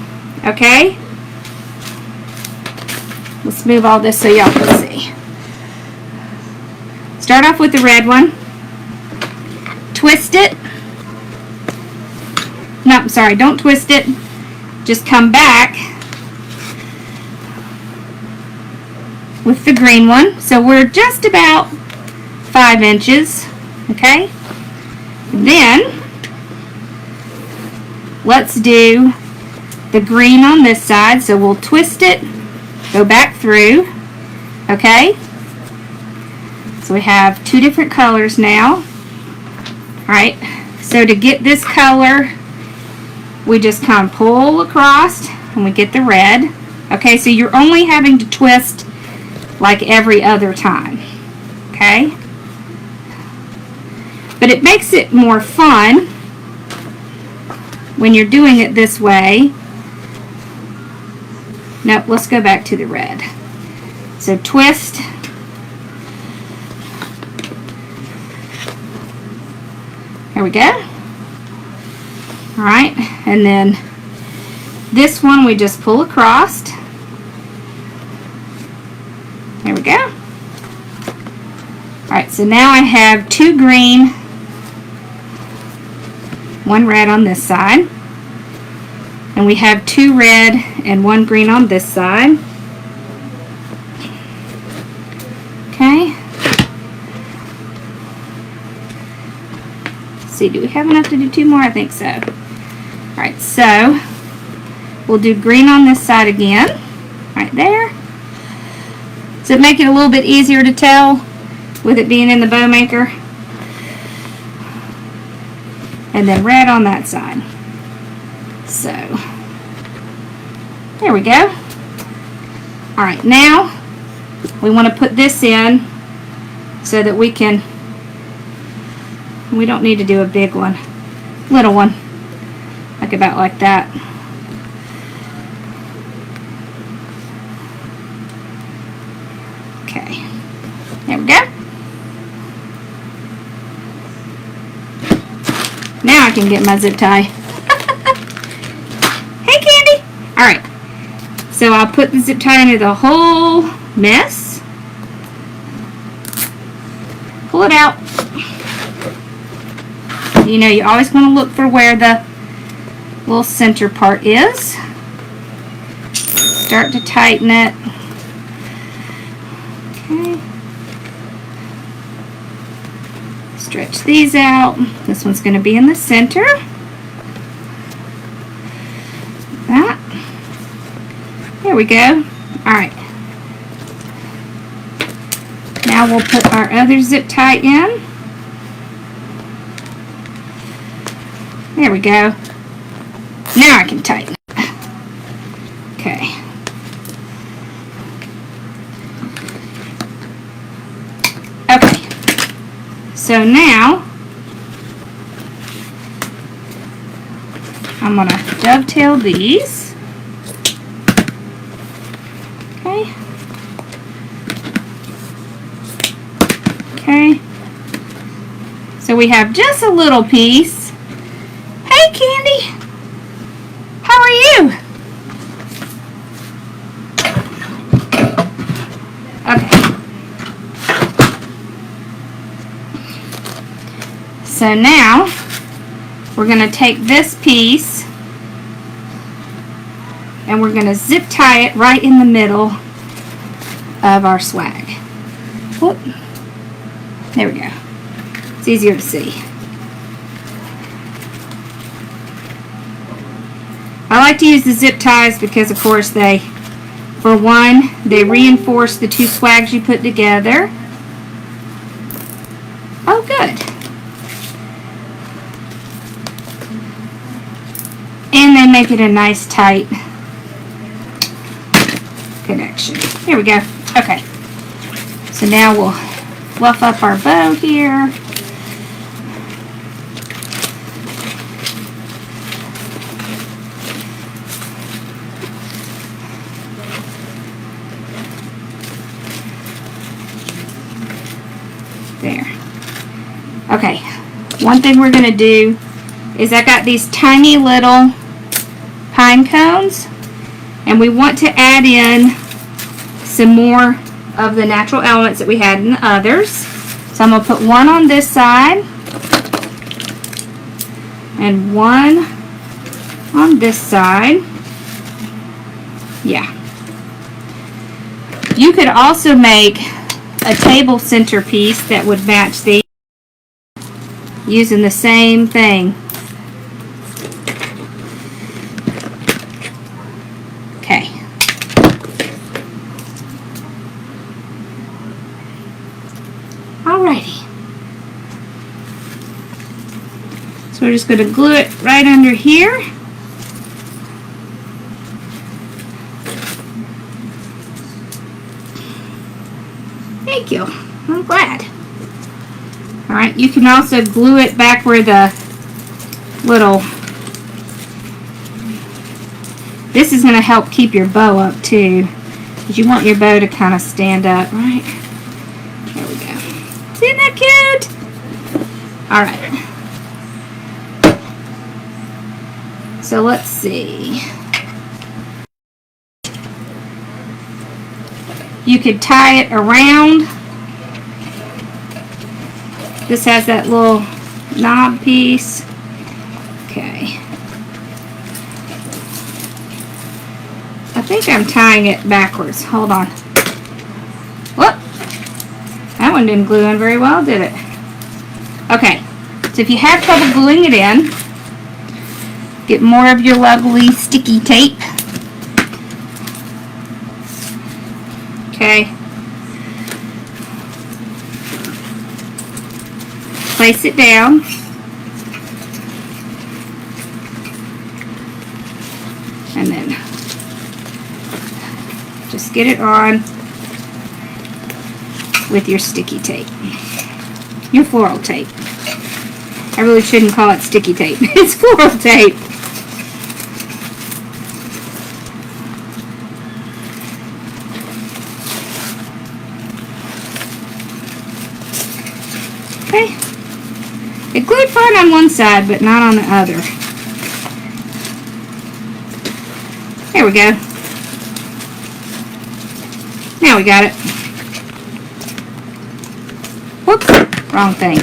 Okay? Let's move all this so y'all can see. Start off with the red one. Twist it. No, I'm sorry, don't twist it. Just come back with the green one. So we're just about 5 inches. Okay? Then let's do the green on this side. So we'll twist it, go back through, okay? So we have two different colors now. Alright, so to get this color, we just kind of pull across and we get the red. Okay, so you're only having to twist like every other time. Okay? But it makes it more fun when you're doing it this way. No, let's go back to the red. So twist. There we go. Alright, and then this one we just pull across. There we go. Alright, so now I have two green, one red on this side. And we have two red and one green on this side. Okay. Let's see, do we have enough to do two more? I think so. Alright, so we'll do green on this side again. Right there. Does it make it a little bit easier to tell with it being in the bow maker? And then red on that side. So, there we go. Alright, now we want to put this in so that we don't need to do a big one. Little one. Like about like that. Okay. There we go. Now I can get my zip tie. Hey, Candy! Alright. So I'll put the zip tie into the whole mess. Pull it out. You know, you always want to look for where the little center part is. Start to tighten it. Okay. Stretch these out. This one's going to be in the center. That. There we go. Alright. Now we'll put our other zip tie in. There we go. Now I can tighten it. Okay. Okay. So now I'm going to dovetail these. Okay. Okay. So we have just a little piece. Hey, Candy. How are you? Okay. So now we're going to take this piece and we're going to zip tie it right in the middle of our swag. Whoop. There we go. It's easier to see. I like to use the zip ties because, of course, for one, they reinforce the two swags you put together. Oh, good. And they make it a nice, tight connection. Here we go. Okay. So now we'll fluff up our bow here. There. Okay, one thing we're going to do is I got these tiny little pine cones and we want to add in some more of the natural elements that we had in the others. So I'm going to put one on this side and one on this side. Yeah. You could also make a table centerpiece that would match these using the same thing. we're just going to glue it right under here. Thank you. I'm glad. Alright, you can also glue it back where the little... This is going to help keep your bow up too, because you want your bow to kind of stand up, right? There we go. Isn't that cute? Alright. So let's see. You could tie it around. This has that little knob piece. Okay. I think I'm tying it backwards. Hold on. Whoop! That one didn't glue in very well, did it? Okay. So if you have trouble gluing it in, get more of your lovely sticky tape. Okay. Place it down. And then just get it on with your sticky tape. Your floral tape. I really shouldn't call it sticky tape. It's floral tape. Okay. It glued fine on one side, but not on the other. There we go. Now we got it. Whoops, wrong thing.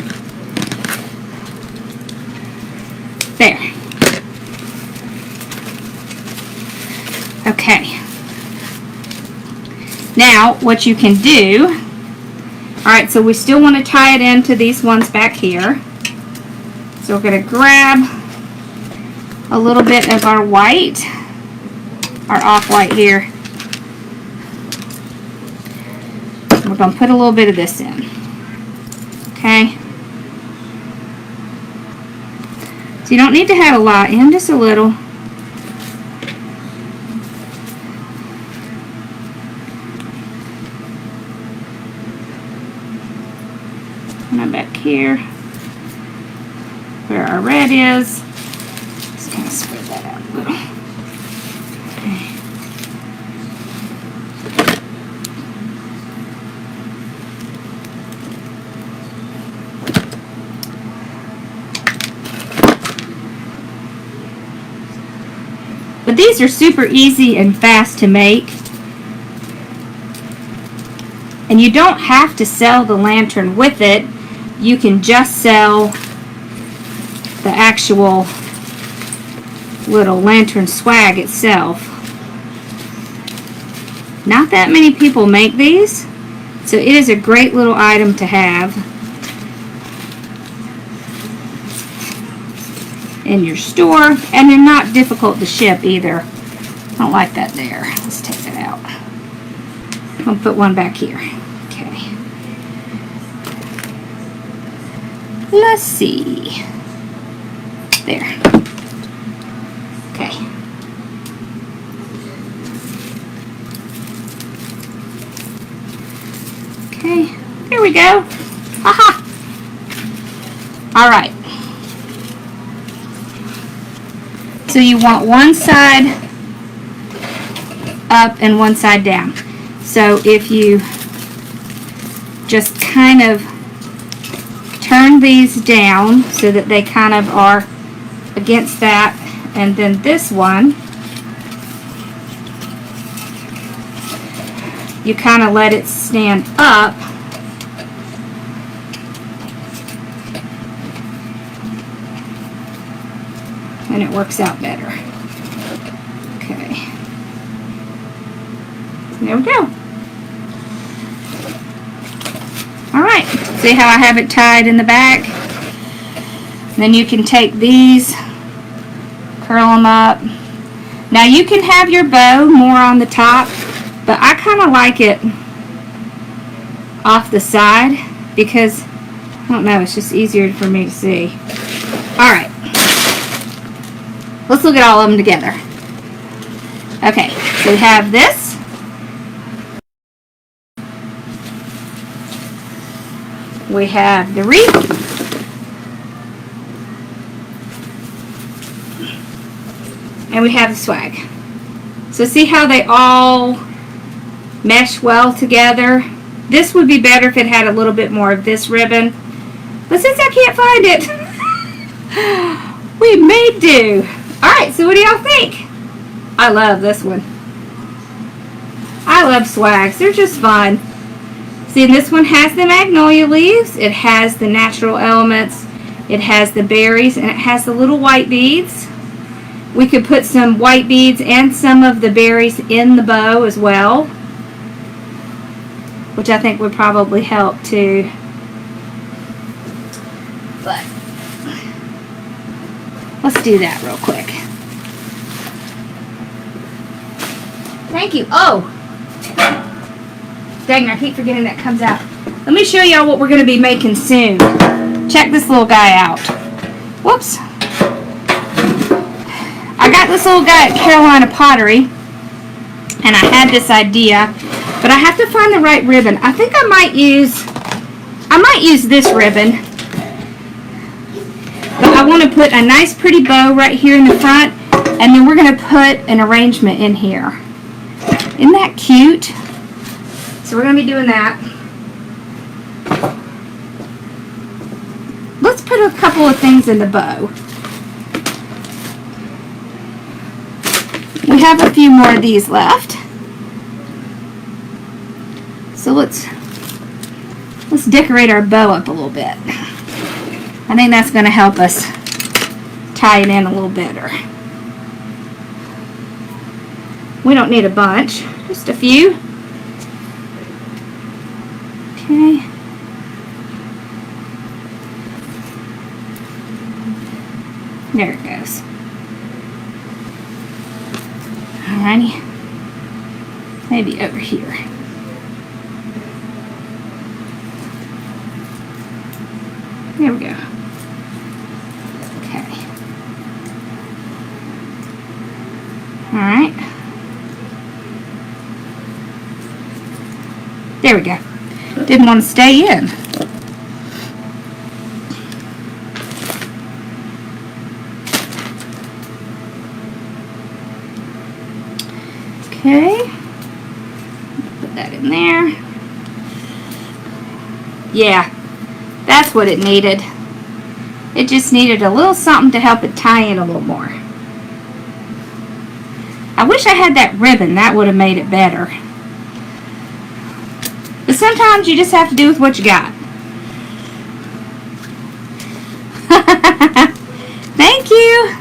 There. Okay. Now, what you can do, alright, so we still want to tie it into these ones back here. So we're going to grab a little bit of our white, our off-white here. We're going to put a little bit of this in. Okay? So you don't need to have a lot in, just a little. And I'm back here where our red is. Just kind of spread that out a little. Okay. But these are super easy and fast to make. And you don't have to sell the lantern with it. You can just sell the actual little lantern swag itself. Not that many people make these, so it is a great little item to have in your store, and they're not difficult to ship either. I don't like that there. Let's take that out. I'm going to put one back here. Okay. Let's see. There. Okay. Okay. There we go. Haha. All right. So you want one side up and one side down. So if you just kind of turn these down so that they kind of are against that, and then this one you kind of let it stand up, and it works out better. Okay, there we go. Alright, see how I have it tied in the back? Then you can take these, curl them up. Now you can have your bow more on the top, but I kind of like it off the side because, I don't know, it's just easier for me to see. Alright, Let's look at all of them together. Okay, so we have this. We have the wreath. And we have the swag. So see how they all mesh well together? This would be better if it had a little bit more of this ribbon. But since I can't find it, we may do. Alright, so what do y'all think? I love this one. I love swags. They're just fun. See, this one has the magnolia leaves. It has the natural elements. It has the berries. And it has the little white beads. We could put some white beads and some of the berries in the bow as well, which I think would probably help too. But let's do that real quick. Thank you. Oh, dang, I keep forgetting that comes out. Let me show y'all what we're going to be making soon. Check this little guy out. Whoops. I got this little guy at Carolina Pottery, and I had this idea, but I have to find the right ribbon. I think I might use this ribbon, but I want to put a nice pretty bow right here in the front, and then we're going to put an arrangement in here. Isn't that cute? So we're going to be doing that. Let's put a couple of things in the bow. We have a few more of these left. So let's decorate our bow up a little bit. I think that's going to help us tie it in a little better. We don't need a bunch, just a few. Okay. There it goes. Alrighty. Maybe over here. There we go. Okay. Alright. There we go. Didn't want to stay in. Okay. Put that in there. Yeah. That's what it needed. It just needed a little something to help it tie in a little more. I wish I had that ribbon. That would have made it better. But sometimes you just have to do with what you got. Thank you.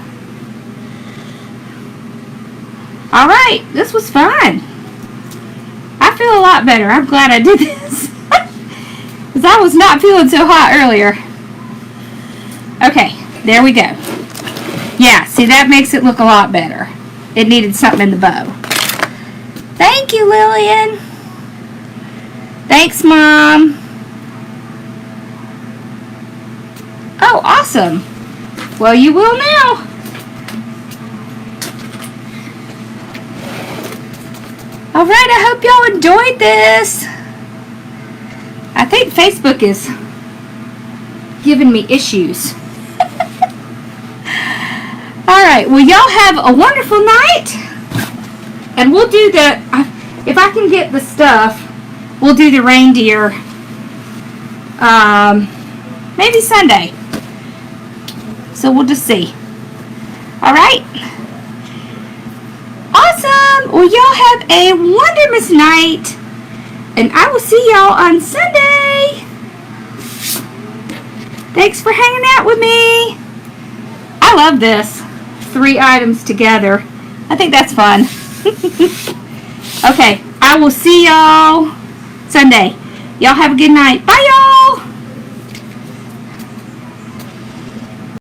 Alright, this was fun. I feel a lot better. I'm glad I did this. Because I was not feeling so hot earlier. Okay, there we go. Yeah, see, that makes it look a lot better. It needed something in the bow. Thank you, Lillian. Thanks, Mom. Oh, awesome. Well, you will now. Alright, I hope y'all enjoyed this. I think Facebook is giving me issues. Alright, well, y'all have a wonderful night. And we'll do the, if I can get the stuff, we'll do the reindeer maybe Sunday. So we'll just see. Alright? Awesome! Well, y'all have a wonderful night. And I will see y'all on Sunday. Thanks for hanging out with me. I love this. 3 items together. I think that's fun. Okay, I will see y'all Sunday. Y'all have a good night. Bye, y'all!